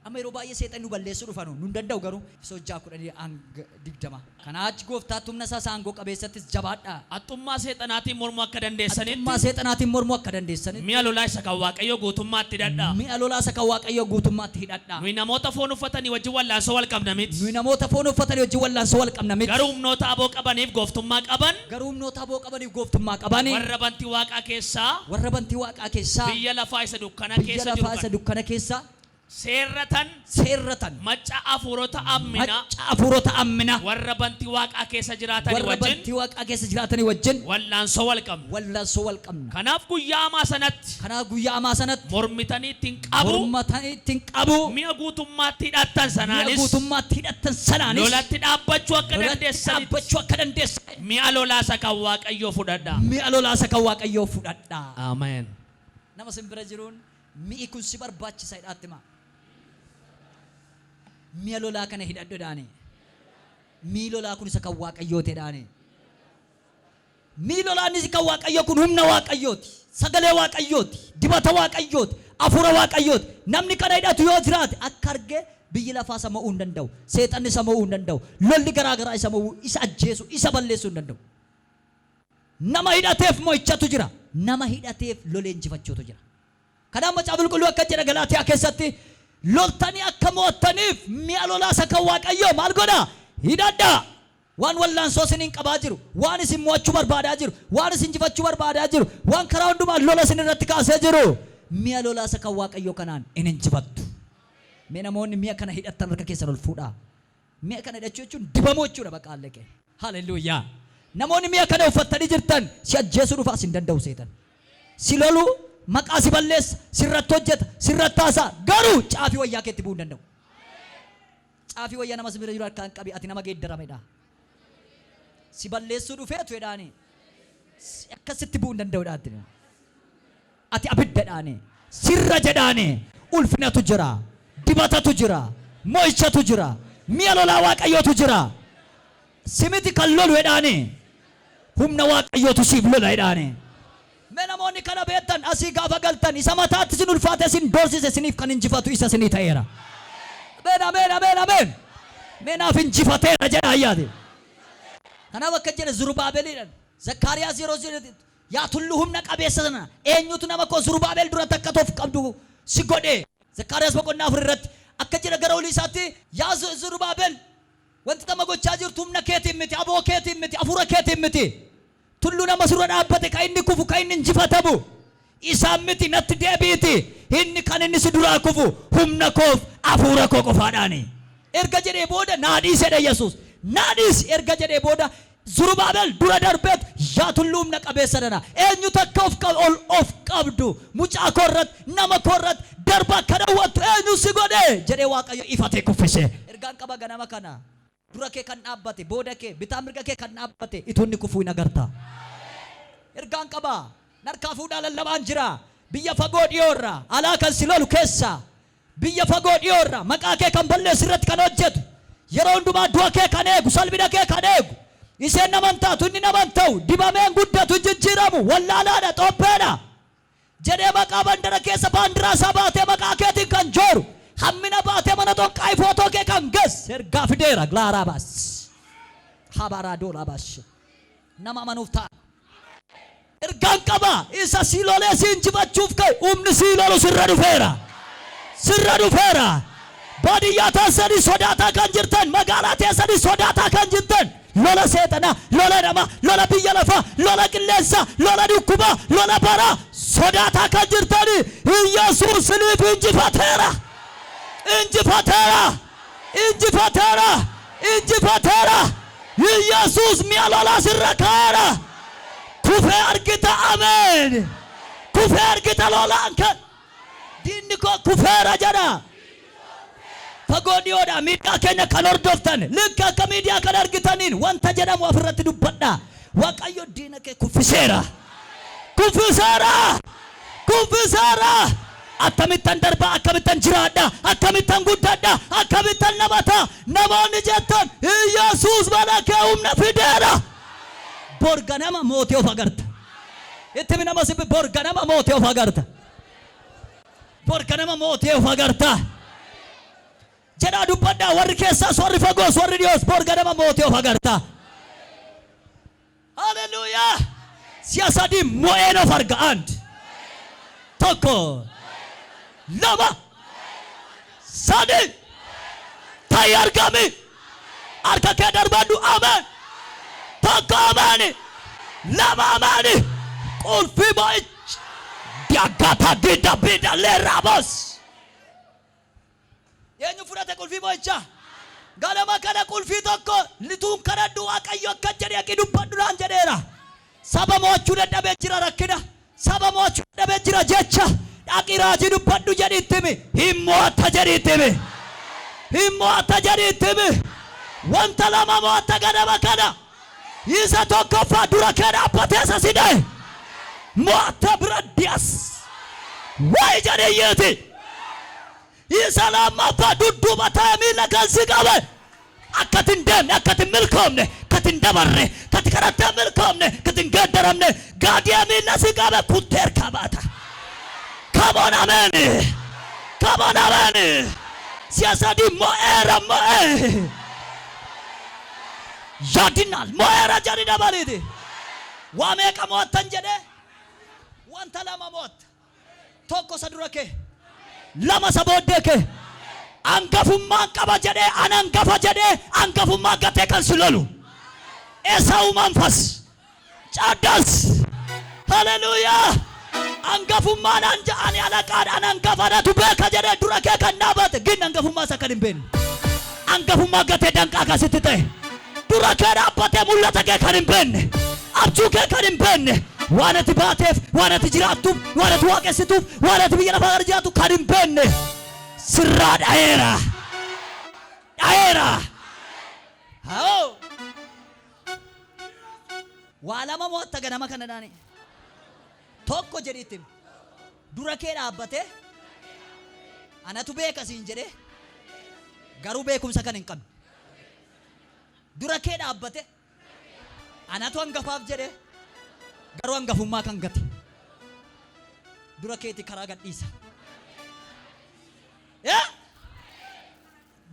amma yeroo baay'ee seexanni nu balleessuu dhufanu nu danda'u garuu soojjaa kudhanii hanga 20 kanaachi gooftaa tumna isaa saangoo qabeessattis jabaadhaa Haxxummaa seexanaatiin mormuu akka dandeessanitti haxxummaa seexanaatiin mormuu akka dandeessanitti mi'a lolaa isa kan Waaqayyoo guutummaatti hidhadhaa. mi'a lolaa isa kan Waaqayyoo guutummaatti hidhadhaa Nuyi namoota foon uffatanii wajjin wallaansoo wal qabna miti. nuyi namoota foon uffatanii wajjin wallaansoo wal qabna miti Garuu humnoota aboo qabaniif gooftummaa qaban garuu humnoota aboo qabaniif gooftummaa qabanii warra bantii Waaqaa keessaa warra bantii Waaqaa keessaa biyya lafaa isa dukkana biyya keessa lafaa isa jiru dukkana keessa seerratan seerratan macca hafuurota ammina macca hafuurota ammina warra bantii Waaqaa keessa jiraatanii warra wajjin bantii Waaqaa keessa jiraatanii wajjin wallaansoo wal qabna. wallaansoo wal qabna Kanaaf guyyaa hamaa sanatti kanaa guyyaa hamaa sanatti mormitanii ittiin qabu mormatanii ittiin qabu mi'a guutummaatti hidhattan mi'a sanaanis guutummaatti hidhattan sanaanis lolatti dhaabbachuu akka lolatti dandeessanitti dhaabbachuu akka dandeessan mi'a lolaa isa kan Waaqayyoo fudhadhaa. mi'a lolaa isa kan Waaqayyoo fudhadhaa Ameen. nama simbira jiruun mi'i kun si barbaachisa hidhaatti maa mi'a lolaa kana hidhadhu dhaane mi'i lolaa kun isa kan Waaqayyoo ta'e mi'i lolaan isa kan Waaqayyoo kun humna Waaqayyooti sagalee Waaqayyooti dibata Waaqayyooti afuura Waaqayyooti namni kana hidhatu yoo jiraate akka argee biyyi lafaa isa mo'uu hin danda'u seexanni isa mo'uu hin danda'u lolli garaagaraa isa mo'uu isa ajjeesu isa balleessuu hin danda'u nama hidhateef mo'ichatu jira nama hidhateef lolee injifachuutu jira kanaaf macaafa qulqulluu akka jedha Galaatiyaa keessatti loltanii akka mo'attaniif mi'a lolaa isa kan Waaqayyoo maal godha hidhadhaa waan wallaansoo isiniin qabaa jiru waan isin mo'achuu barbaadaa jiru waan isin injifachuu barbaadaa jiru waan karaa hundumaan lola isin irratti kaasee jiru mi'a lolaa isa kan Waaqayyoo kanaan in injifattu mee namoonni mi'a kana hidhattan harka keessan ol fuudhaa mi'a kana hidhachuu jechuun dibamuu jechuudha bakka alleqee haleluuyaa namoonni mi'a kana uffattanii jirtan si ajjeesuu dhufaa sin danda'u seetan si lolu maqaa si balleessa sirratti hojjeta sirratti haasaa garuu caafii wayyaa keetti bu'uu hin danda'u caafii wayyaa nama simbira jiru harkaan qabi ati nama geeddaramedha si balleessuu dhufeetu jedhaani akkasitti bu'uu hin danda'udha ati abiddadhaani sirra jedhaani ulfinatu jira dibatatu jira mo'ichatu jira mi'a lolaa Waaqayyootu jira simiti kan lolu jedhaani humna Waaqayyootu siif lola jedhaani mee namoonni kana beektan asii gaafa galtan isa mataatti isin ulfaate isin doorsise isiniif kan injifatu isa isinii ta'eera ameen ameen ameen ameen mee naaf injifateera jedha ayyaati kanaaf akka jedhe Zurubaabeelidhaan Zakkaariyaas yeroo yaa tulluu humna qabeessa sana eenyutu nama koo Zurubaabeel duratti akka toof qabdu si godhe Zakkaariyaas boqonnaa 4 irratti akka jedhe gara olii isaatti yaa Zurubaabeel wanti nama gochaa jirtu humna keetiin miti aboo keetiin miti afuura keetiin miti tulluu nama surra dhaabbate kan inni kufu kan inni injifatamu isaan miti natti deebiiti inni kan inni si duraa kufu humna koof afuura koo qofaadhaani erga jedhee booda naadhiis jedhe Yesuus naadhiis erga jedhee booda Zurubabel dura darbeet yaa tulluu humna qabeessa dana eenyu takka of qabdu mucaa korrat nama korrat darba kana wattu eenyu si godhe jedhee Waaqayyo ifate kuffise ergaan qaba ganama kana dura kee kan dhaabbate booda kee bitaa mirga kee kan dhaabbate ituunni kufuu hin agarta ergaan qaba narkaa fuudhaa lallabaan jira biyya fagoo dhiyoorra alaa kan si lolu keessa biyya fagoo dhiyoorra maqaa kee kan balleessu irratti kan hojjetu yeroo hundumaa du'a kee kan eegu salphina kee kan eegu iseen naman taatu inni naman ta'u dibameen guddatu jijjiiramu wallaalaadha xopheedha jedhee maqaa bandara keessa baandiraa isaa baatee maqaa keetiin kan jooru hammina baatee mana tonqaa footoo kee kan ges ergaa fideera glaaraa baas habaraa doolaa baas nama amanuuf ta'a ergaan qaba isa siilolee si injifachuuf ka'e humni siilolu sirra dhufeera baadiyyaa taasisanii sodaataa kan jirtan magaalaa teessanii sodaataa kan jirtan lola seexana lola nama lola biyya lafa lola qilleensa lola dhukkuba lola bara sodaataa kan jirtani Yesuus siniif injifateera Yesuus mi'a lola sirra kaa'eera kufee argita ameen kufee argita lolaan kan diinni koo kufeera jedha fagoo dhiyoodha miidhaa keenya kan hordoftan likka akka miidiyaa kan argitaniin wanta jedhamu ofirratti dubbadha Waaqayyo diina kee kuffiseera akkamittan darba akkamittan jiraadha akkamittan guddadha akkamittan namata namoonni jettan Yesuus mana kee humna fideera borganama mootii of agarta itti nama sibbi borganama mootii of agarta jedhaa dubbadhaa warri keessaas warri fagoos warri dhiyoos bor ganama mootii of agartaa. Haleluuyaa. Si'a sadii mo'een of arga. And tokko lama sadii ta'i argami harka kee darbadhu. Ameen. Tokko ameen. Lama ameen. Qulfii mo'icha diagata dida bida leerabos. Eenyu fudhate qulfii mo'icha? Ganama kana qulfii tokko lituun kadhadhu Waaqayyo akka jedhe akka dubbadhuudhaan jedheera. Saba mo'achuu dadhabee jira rakkina. Saba mo'achuu dadhabee jira jecha. Dhaqi raajii dubbadhu jedhi itti himi. Hin mo'atta jedhi itti himi. Hin mo'atta jedhi itti himi. Wanta lama mo'atta ganama kana. Isa tokkoffaa dura kee dhaabbatee isa sidee. Mo'atta bira diyas. Wayi jedhe yeeti. Isa lammaffaa dudduuba taa'ee miila kan si qabe. Akkatin deemne akkatin milkoomne katin dabarre kati karattee milkoomne katin geeddaramne gaadiyee miila si qabe kutteer kabaata. Come on, amen. Come on, amen. Siyaasadi mo'eera mo'ee. Yaadinal mo'eera jedhi dabaliiti. Waa meeqa mo'attan jedhee? Wanta lama mo'atta. Tokko isa dura kee. Lama isa booddee kee. Angafummaan qaba jedhee an angafa jedhee angafummaa gatee kan si lolu. Esaawu manfas. Caaddaas. Haleluuyaa. Angafummaan anja'ani alaqaadhaan angafaadhaatu beeka jedhee dura kee kan dhaabate gin angafummaa isa kan hin beekne. Angafummaa gatee danqaa akkasitti ta'e. Dura kee dhaabbatee mul'ata kee kan hin beekne. Abjuu kee kan hin beekne. Waan ati baateef, waan ati jiraattuuf, waan ati waaqessituuf, waan ati biyya lafaa jiraattu kan hin beekne. Sirraa dhayeera. Dhayeera. Haa. Waa lama mo'atta ganama kana dhaani. Tokko jedhiitti dura kee dhaabbatee anatu beeka siin jedhee garuu beekumsa kan hin qabne. Dura kee dhaabbate anatu hangafaaf jedhee garuu hangafummaa kan gate. Dura keetti karaa gadhiisa.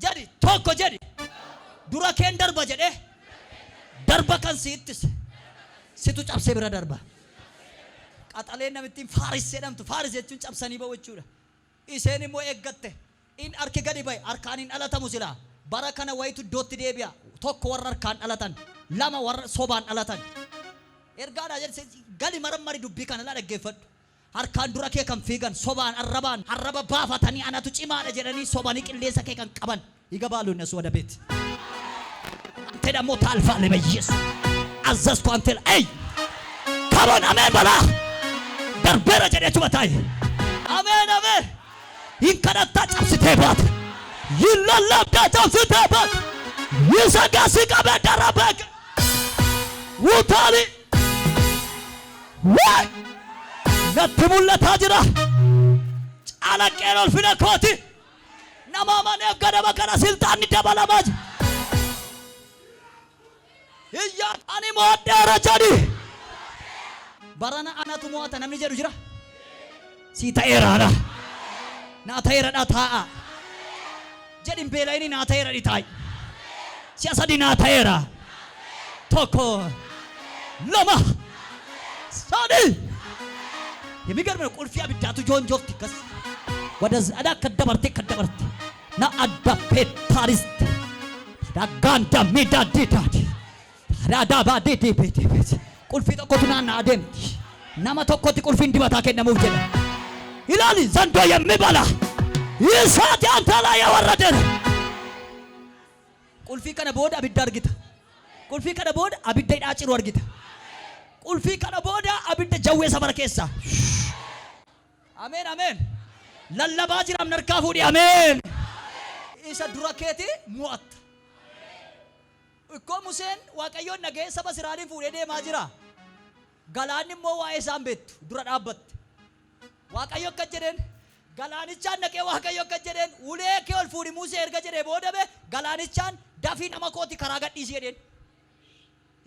Jedhi tokko jedhi dura keen darba jedhee darba kan si ittise situ cabsee bira darba. Qaxaleen namittiin Faaris jedhamtu Faaris jechuun cabsanii ba'u jechuudha. Isheen immoo eeggatte in harki gadi bahe harkaan hin dhalatamu silaa. Bara kana wayitu iddootti deebi'a. Tokko warra harkaan dhalatan lama warra sobaan dhalatan. Ergaadhaa jedhe gali marmari dubbii kana laa dhaggeeffadhu. Harkaan dura kee kan fiigan sobaan arrabaan arraba baafatanii anatu cimaadha jedhanii sobanii qilleensa kee kan qaban higa baaluun asuu wada beeti. Ante dammoo taalfaalee bayyeessu azzasku anteel ey kaboon ameen balaa darbeera jedhee chuma taa'e. Ameen ameen hin kadhattaa cabsitee baata hin lallabdaa cabsitee baata hin sagaasii qabee darabeeke wutaali waay. Natti mul'ataa jira. Calaqqeen ulfina kooti. Nama amaneef ganama kana siltaanni dabalamaa jira. Iyyaan ani mo'adheera jedhi. Barana anatu mo'ata namni jedhu jira. Sii ta'eeraadha. Naa ta'eeradha taa'a. Jedhin beelayni naa ta'eera dhitaayi. Si'a sadi naa ta'eera. Tokko lama sadii. የሚገርም ነው። ቁልፊያ ብዳቱ ጆን ጆፍቲ ከስ ወደዝ አዳ ከደበርቴ ና አዳ ፔታሪስት ዳጋንዳ ሚዳዲዳዲ ዳዳ ባዲዲ ቤቴ ቁልፊ ተቆቱና ና አደምቲ ናማ ተቆቲ ቁልፊ እንዲበታ ከነሙ ጀለ ይላል ዘንዶ የሚበላ ይሳት አንተ ላይ ያወረደ ቁልፊ ከነ ቦዳ አብዳ አርጊታ ቁልፊ ከነ ቦዳ አብዳ ዳጭሩ አርጊታ ቁልፊ ከነ ቦዳ አብዳ ጀዌ ሰበረ ኬሳ አሜን አሜን ለለባ ጅራም ነርካ ፉዲ አሜን ኢሳ ዱራኬቲ ሙአት እኮ ሙሴን ዋቀዮን ነገ ሰበ ስራሊ ፉዲ ደማ ጅራ ገላን ሞ ዋኤ ሳምቤት ዱራ ዳበት ዋቀዮ ከጀደን ገላንቻን ነቀ ዋቀዮ ከጀደን ውሌ ከል ፉዲ ሙሴ እርገ ጀደ ቦደበ ገላንቻን ዳፊ ነመኮቲ ከራገዲስ ይደን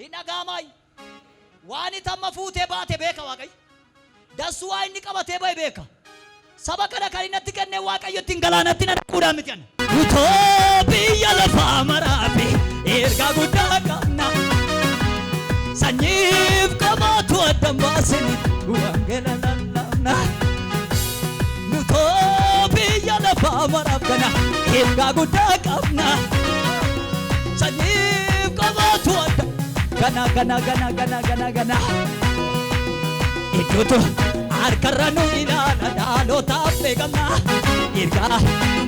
ይናጋማይ ዋኒ ተመፉቴ ባቴ ቤከ ዋቀይ ደሱ አይን ቀበቴ ባይ ቤከ ሰበከለ ካይነት ከነ ዋቀዮ ትንገላነት ነቁዳ ምትያን Nutoo biyya lafaa maraafi ergaa guddaa qabna. Sanyiif qabaatu addan baasini wangeela lallabna. Nutoo biyya lafaa maraaf ergaa guddaa qabna. Sanyiif qabaatu addan gana. Iddootu harkarra nu ilaala dhaalootaaf beekamna. Ergaa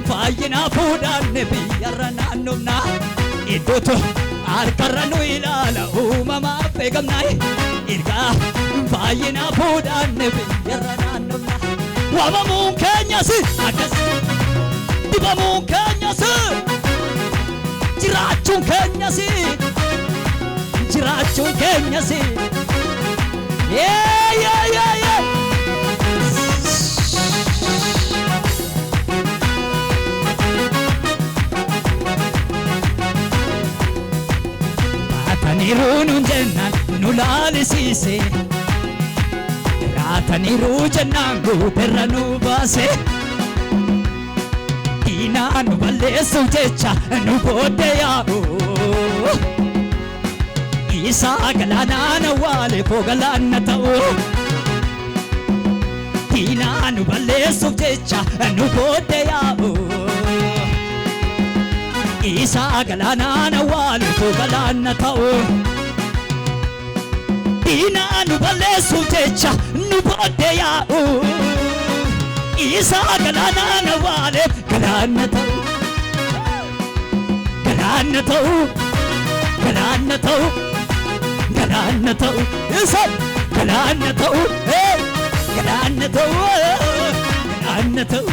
fayyinaa fuudhanne biyyarra naannofna. Iddootu harkarra nu ilaala uumamaaf beekamna. Ergaa fayyinaa fuudhanne biyyarra naannofna. Waamamuun keenyas akkas, dibamuun keenyas, jiraachuun keenyas, jiraachuun keenyas. Baataniiruu nuun jennaan nu laalisiise. Raataniiruu jennaan guuterra nu baase. Diinaa nu balleessuuf jecha nu booddee yaa'u. Isaa galaanaan awwaale koo galaanna ta'u. Diinaa nu balleessuuf jecha nu booddee yaa'u. Isaa galaanaan awwaale koo galaanna ta'u. Diinaa nu balleessuuf jecha nu booddee yaa'u. Isaa galaanaan awwaale galaanna ta'u. Galaanna ta'u. Galaanna ta'u. Galaanna ta'u. Isa galaanna ta'u. Galaanna ta'u. Galaanna ta'u.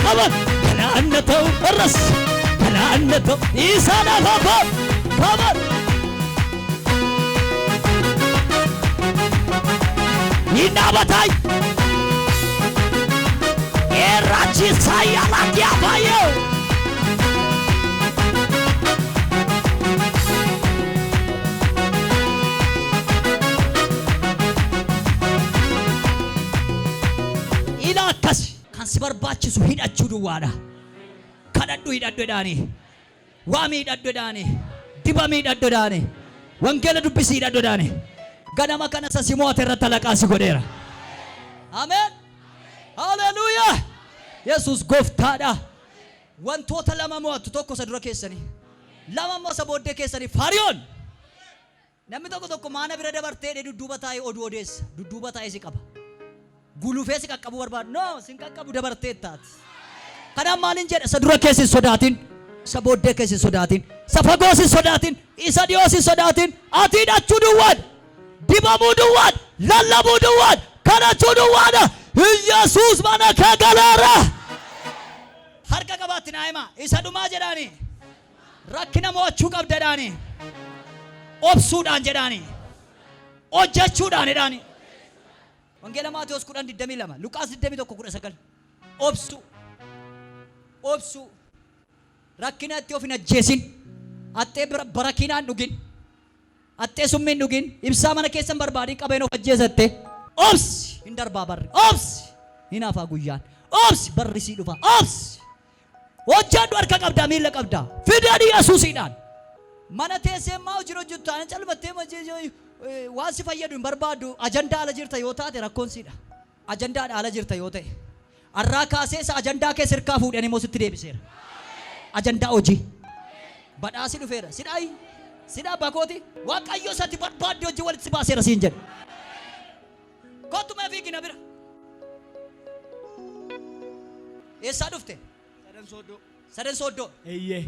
Kaba galaanna ta'u. Arras galaanna ta'u. Isa lafa kaba. Inabatay. Erachi sayala diabayo. Akkas kan si barbaachisu hidhachuu duwwaadha. Kadhadhu hidhadhodhaani. Waamii hidhadhodhaani. Dibamii hidhadhodhaani. Wangeela dubbisii hidhadhodhaani. Ganama kana isa si mo'ate irratti alaqaa si godheera. Ameen. Haleluuyaa. Yesuus gooftaadha. Wantoota lama mo'attu, tokko isa dura keessanii, lama immoo isa booddee keessanii. Fariyoon namni tokko maana bira dabartee dudduuba taa'ee oduu odeessa. Dudduuba taa'ee si qaba. Gulufee si qaqqabu barbaadu. No, sin qaqqabu dabartee taati. Kanaan maalin jedha? Isa dura keessa hin sodaatin, isa booddee keessa hin sodaatin, isa fagoo hin sodaatin, isa dhiyoo hin sodaatin. Ati hidhachuu duwwaadha, dibamuu duwwaadha, lallabuu duwwaadha, kadhachuu duwwaadha. Yesuus mana kee galeera. Harka qabaatti naa himaa. Isa dhumaa jedhaani, rakkina mo'achuu qabdadhaani, obsuudhaan jedhaani, hojjechuudhaan jedhaani. Wangeela Maatiyos 10:22, Luqaas 21:19. Obsu rakkina itti of hin ajjeesin. Attee barakinaan dhugin. Attee summiin dhugin. Ibsaa mana keessan barbaadin qabeen of ajjeesatte. Obsi hin darbaa barri. Obsi hin hafaa guyyaan. Obsi barri sii dhufa. Obsi hojjaadhu, harka qabdaa, miila qabdaa. Fidanii Yesuusiidhaan. Mana teessee maa hojii hojjettu taane calmattee waan si fayyadu hin barbaadu. Ajandaa ala jirta yoo taate rakkoon siidha. Ajandaa ala jirta yoo ta'e arraa kaasee isa ajandaa kee sirkaa fuudhanii moo sitti deebiseera. Ajandaa hojii badhaasi dhufeera. Sidhaa bakooti Waaqayyo isatti barbaadde hojii walitti si baaseera siin jedhe. Kottu mee fiigina bira. Eessaa dhufte? Sadan Sooddoo. Eeyyee.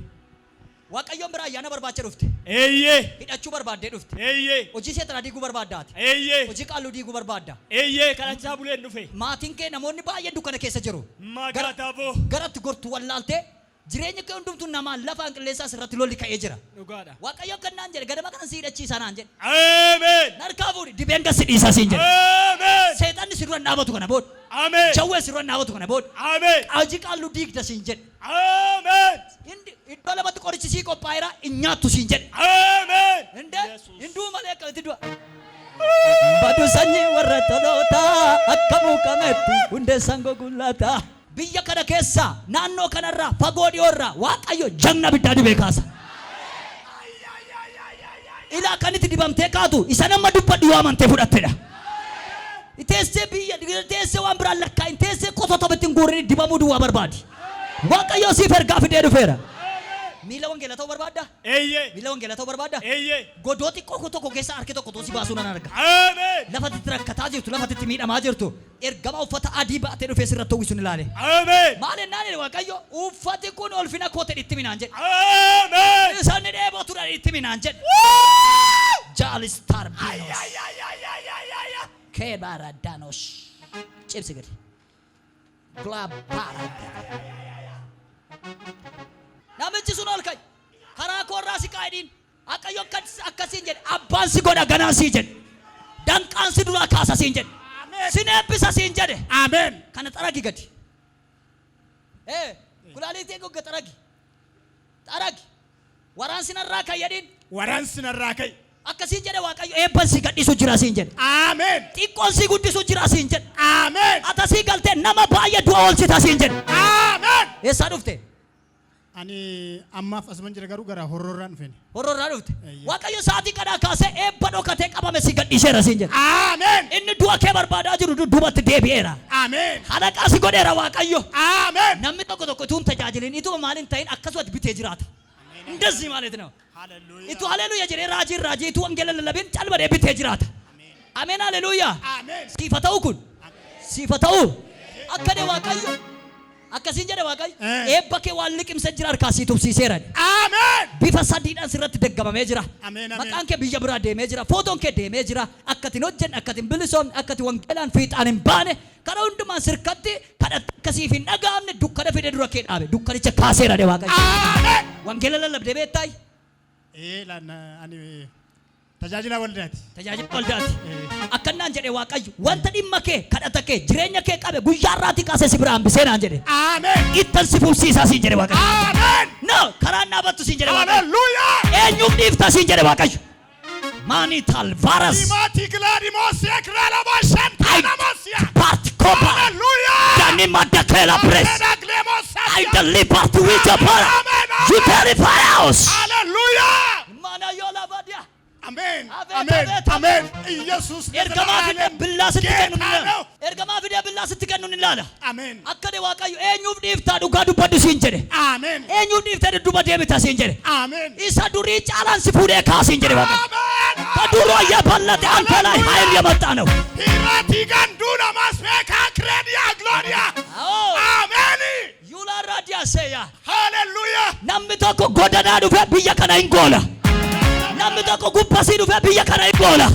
Waaqayyoon biraa ayyaana barbaacha dhufte. Eeyyee. Hidhachuu barbaaddee dhufte. Eeyyee. Hojii seexanaa diiguu barbaaddaati. Eeyyee. Hojii qaalluu diiguu barbaadda. Eeyyee. Kadhachaa buleen dhufe. Maatiin kee namoonni baay'een dukkana keessa jiru. Magaataafoo. Garatti gortuu wallaaltee jireenya kee hundumtuu namaan lafaan qilleensaa sirratti lolli ka'ee jira. Dhugaadha. Waaqayyoon kannaan jedhe ganama kana si hidhachiisaa naan jedhe. Ameen. Narkaa fuudhi dibeen gasi dhiisaa siin jedhe. Ameen. Seexanni si dura dhaabatu kana booda. Ameen. Jawwee si dura dhaabatu kana booda. Ameen. Hojii qaalluu diigda siin jedhe. Ameen. Iddoo lamatti qorichi sii qophaa'eera hin nyaattu siin jedhe. Ameen. Hinduu malee akkamitti du'a. Badu sanyii warra tolootaa akka muukametti hundeessaan gogullaata. biyya kana keessa naannoo kanarraa fagoo dhiyoorraa waaqayyo jagna biddaa dibee kaasa. Ilaa kanitti dibamtee kaatu isa nama dubbadhu yoo amantee fudhattedha. Teessee biyya teessee waan biraan lakkaa'in teessee qotoo taphattiin guurin dibamuu duwwaa barbaadi. Waaqayyo siif ergaa fidee dhufeera. Miila wangeela ta'uu barbaadda? Eeyyee. Miila wangeela ta'uu barbaadda? Eeyyee. Godoo xiqqoo tokko keessa harki tokko toosi baasuu nan arga. Ameen. Lafatti rakkataa jirtu, lafatti miidhamaa jirtu. Ergama uffata adii baatee dhufee sirratti uwwisuun ilaale. Ameen. Maal ennaan waaqayyo uffati kun ulfina koote itti minaan jedhe. Ameen. Isaan dheebotuudhaan itti minaan jedhe. Jaalistar biinos. Kee baradaanos. Cibsi gadi. Glaa baradaan. Namichi sun ol ka'e. Karaa koorraa si kaa'edhiin. Waaqayyo akkasiin jedhe. Abbaan si godha ganaan siin jedhe. Danqaan si duraa kaasa siin jedhe. Sin eebbisa siin jedhe. Ameen. Kana xaragi gadi. Kulaaliitii gogga xaragi. Xaragi. Waraansi narraa kayyadhiin. Waraansi narraa ka'e. Akkasiin jedhe waaqayyo eebban si gadhiisu jira siin jedhe. Ameen. Xiqqoon si guddisu jira siin jedhe. Ameen. Ata si galtee nama baay'ee du'a oolchita siin jedhe. Ameen. Eessaa dhufte? Ani ammaaf asuman jira garuu gara hororraan dhufeen. Hororraa dhufte. Waaqayyo sa'aatii kadhaa kaasee eebba dhokatee qabame si gadhiiseera siin jedhe. Ameen. Inni du'a kee barbaadaa jiru dudduubatti deebi'eera. Ameen. Halaqaa si godheera waaqayyo. Amen. Namni tokko tokko ituun tajaajilin ituma maaliin ta'in akkasumatti bitee jiraata. እንደዚህ ማለት ነው. ሃሌሉያ. Itu haleluya jedhee raajii itu wangeela lallabeen calmadee bitee jiraata. Ameen haleluya. Ameen. Siifa ta'uu kun. Siifa ta'uu. Akkane waaqayyo. Akkasiin jedhe waaqayyo. Eebba kee waan liqimsa jira harkaa sii tubsiiseera. Ameen. Bifa sadiidhaan sirratti daggamamee jira. Ameen. Maqaan kee biyya biraa deemee jira. Footoon kee deemee jira. Akkatiin hojjennu akkatiin bilisoomne akkatiin wangeelaan fiixaan hin baane karaa hundumaan sirkatti kadhatta akkasiif hin dhaga'amne dukkana fidee dura kee dhaabe dukkanicha kaaseera de waaqayyo. Ameen. Wangeela lallabdee beektaay? Ani tajaajila waldaati. Tajaajila waldaati. Akkanaan jedhe waaqayyo wanta dhimma kee kadhata kee jireenya kee qabe guyyaa irraatii kaasee si bira hambisee naan jedhe. Ameen. Ittan si fufsiisaa siin jedhe waaqayyo. Ameen. No karaan dhaabattu siin jedhe waaqayyo. Haleluya. Eenyuuf dhiifta siin jedhe waaqayyo. Maani talvaras. Dimati gladimos ekrala bashantanamosya. Partikopa. Haleluya. Dani madakela pres. I deliver to each other. You purify us. Haleluya. Mana yola badia. Amen. Amen. Amen. ኢየሱስ Ergamaa fidee billaa sitti kennu ni ilaala. Ergamaa fidee billaa sitti kennu ni ilaala. Amen. Akkade waaqayyo eenyuuf dhiiftaa dhugaa dubbadhu siin jedhe. Amen. Eenyuuf dhiiftee dudduuba deebita siin jedhe. Amen. Isa durii caalaan si fuudhee kaasiin jedhe waaqayyo. Amen. ከዱሮ የበለጠ አንተ ላይ ኃይል የመጣ ነው። ሂራቲ ጋንዱና ማስሜካ ክሬዲያ ግሎሪያ አሜን ዩላ ራዲያ ሰያ ሃሌሉያ namni tokko goddanaa dhufe biyya kana hin goola. Namni tokko gubbasii dhufe biyya kana hin goola.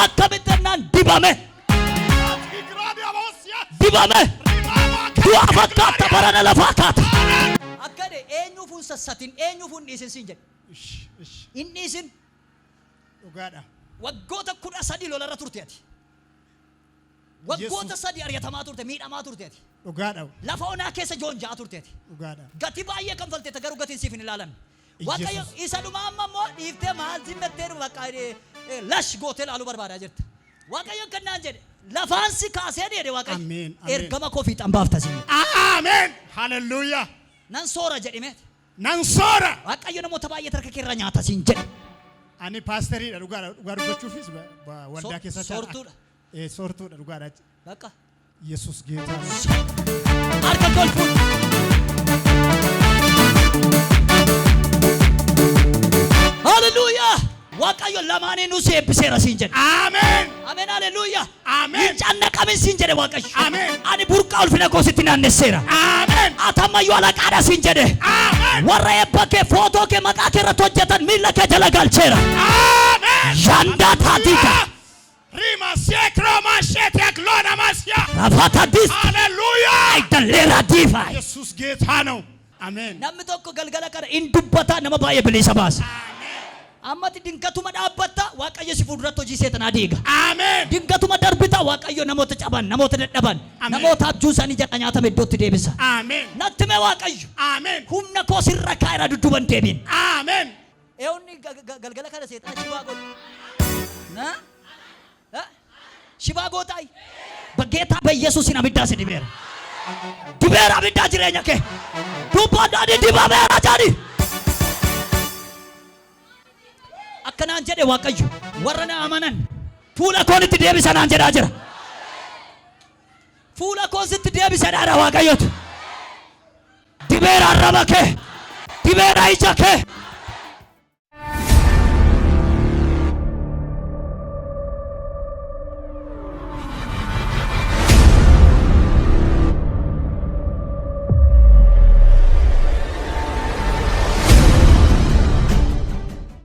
Akkamittanaan dibame. Dibame. Du'a fakkaata barana lafaa kaata. Akkade eenyuuf hin sassatin eenyuuf hin dhiisin siin jedhe. Hin dhiisin. dhugaadha. Waggoota 13 lolarra turteeti. Waggoota 3 ari'atamaa turte miidhamaa turteeti. Dhugaadha. Lafa onaa keessa joonjaa turteeti. Dhugaadha. Gati baay'ee kan falteeta garuu gatiin siif hin ilaalan. Waaqayyo isa dhumaa amma immoo dhiiftee maal zimmettee bakka lash gootee laaluu barbaadaa jirta. Waaqayyo kannaan jedhe lafaan si kaasee jedhe waaqayyo. Ameen. Ergama koo fiixan baafta siin. Ameen. Haleluya. Nan soora jedhime. Nan soora. Waaqayyo namoota baay'ee tarka keerra nyaata siin jedhe. Ani paasteriidha dhugaa dubbachuufis waldaa keessatti soortuudha. Soortuudha dhugaadha. Bakka. Yesuus geetaa. Harka tolfuun. Hallelujah. Waaqayyo lamaanii nu eebbiseera siin jedhe. Amen. Amen hallelujah. Amen. Cannaqamin siin jedhe waaqayyo. Amen. Ani burqaa ulfina koo sitti naannesseera. Amen. Atammayyuu alaqaadha siin jedhe. Amen. Warra eebba kee footoo kee maqaa kee irratti hojjetan miilla kee jala galcheera. Amen. Yandaa taatiika. Rima sekroma shete glona masya. Rafata dis. Haleluya. Aidaleera diifa. Yesuus ጌታ ነው. Amen. Namni tokko galgala kana hin dubbata nama baay'ee bilisa baasa. Ammati dingatuma dhaabbata waaqayyo si fuulduratti hojii seetanaa diiga. Amen. Dingatuma darbita waaqayyo namoota caban namoota dadhaban namoota abjuu isaanii jala nyaatame iddootti deebisa. Amen. Natti mee waaqayyo. Amen. Humna koo sirra kaa'eera dudduban deebiin. Amen. Eewni galgala kana seetan shibaa godhu. Na? Shibaa gootaay. Bageetaa በኢየሱስ ስም አብዳስ ዲቤር Dibeera abiddaa jireenya kee. Dubbaadhaan dibameera jedhi. Akkanaan jedhe Waaqayyo warra na amanan fuula koonitti deebisanaan jedhaa jira. Fuula koositti deebisanaan Waaqayyotu. Dibeera arraba kee. Dibeera ija kee.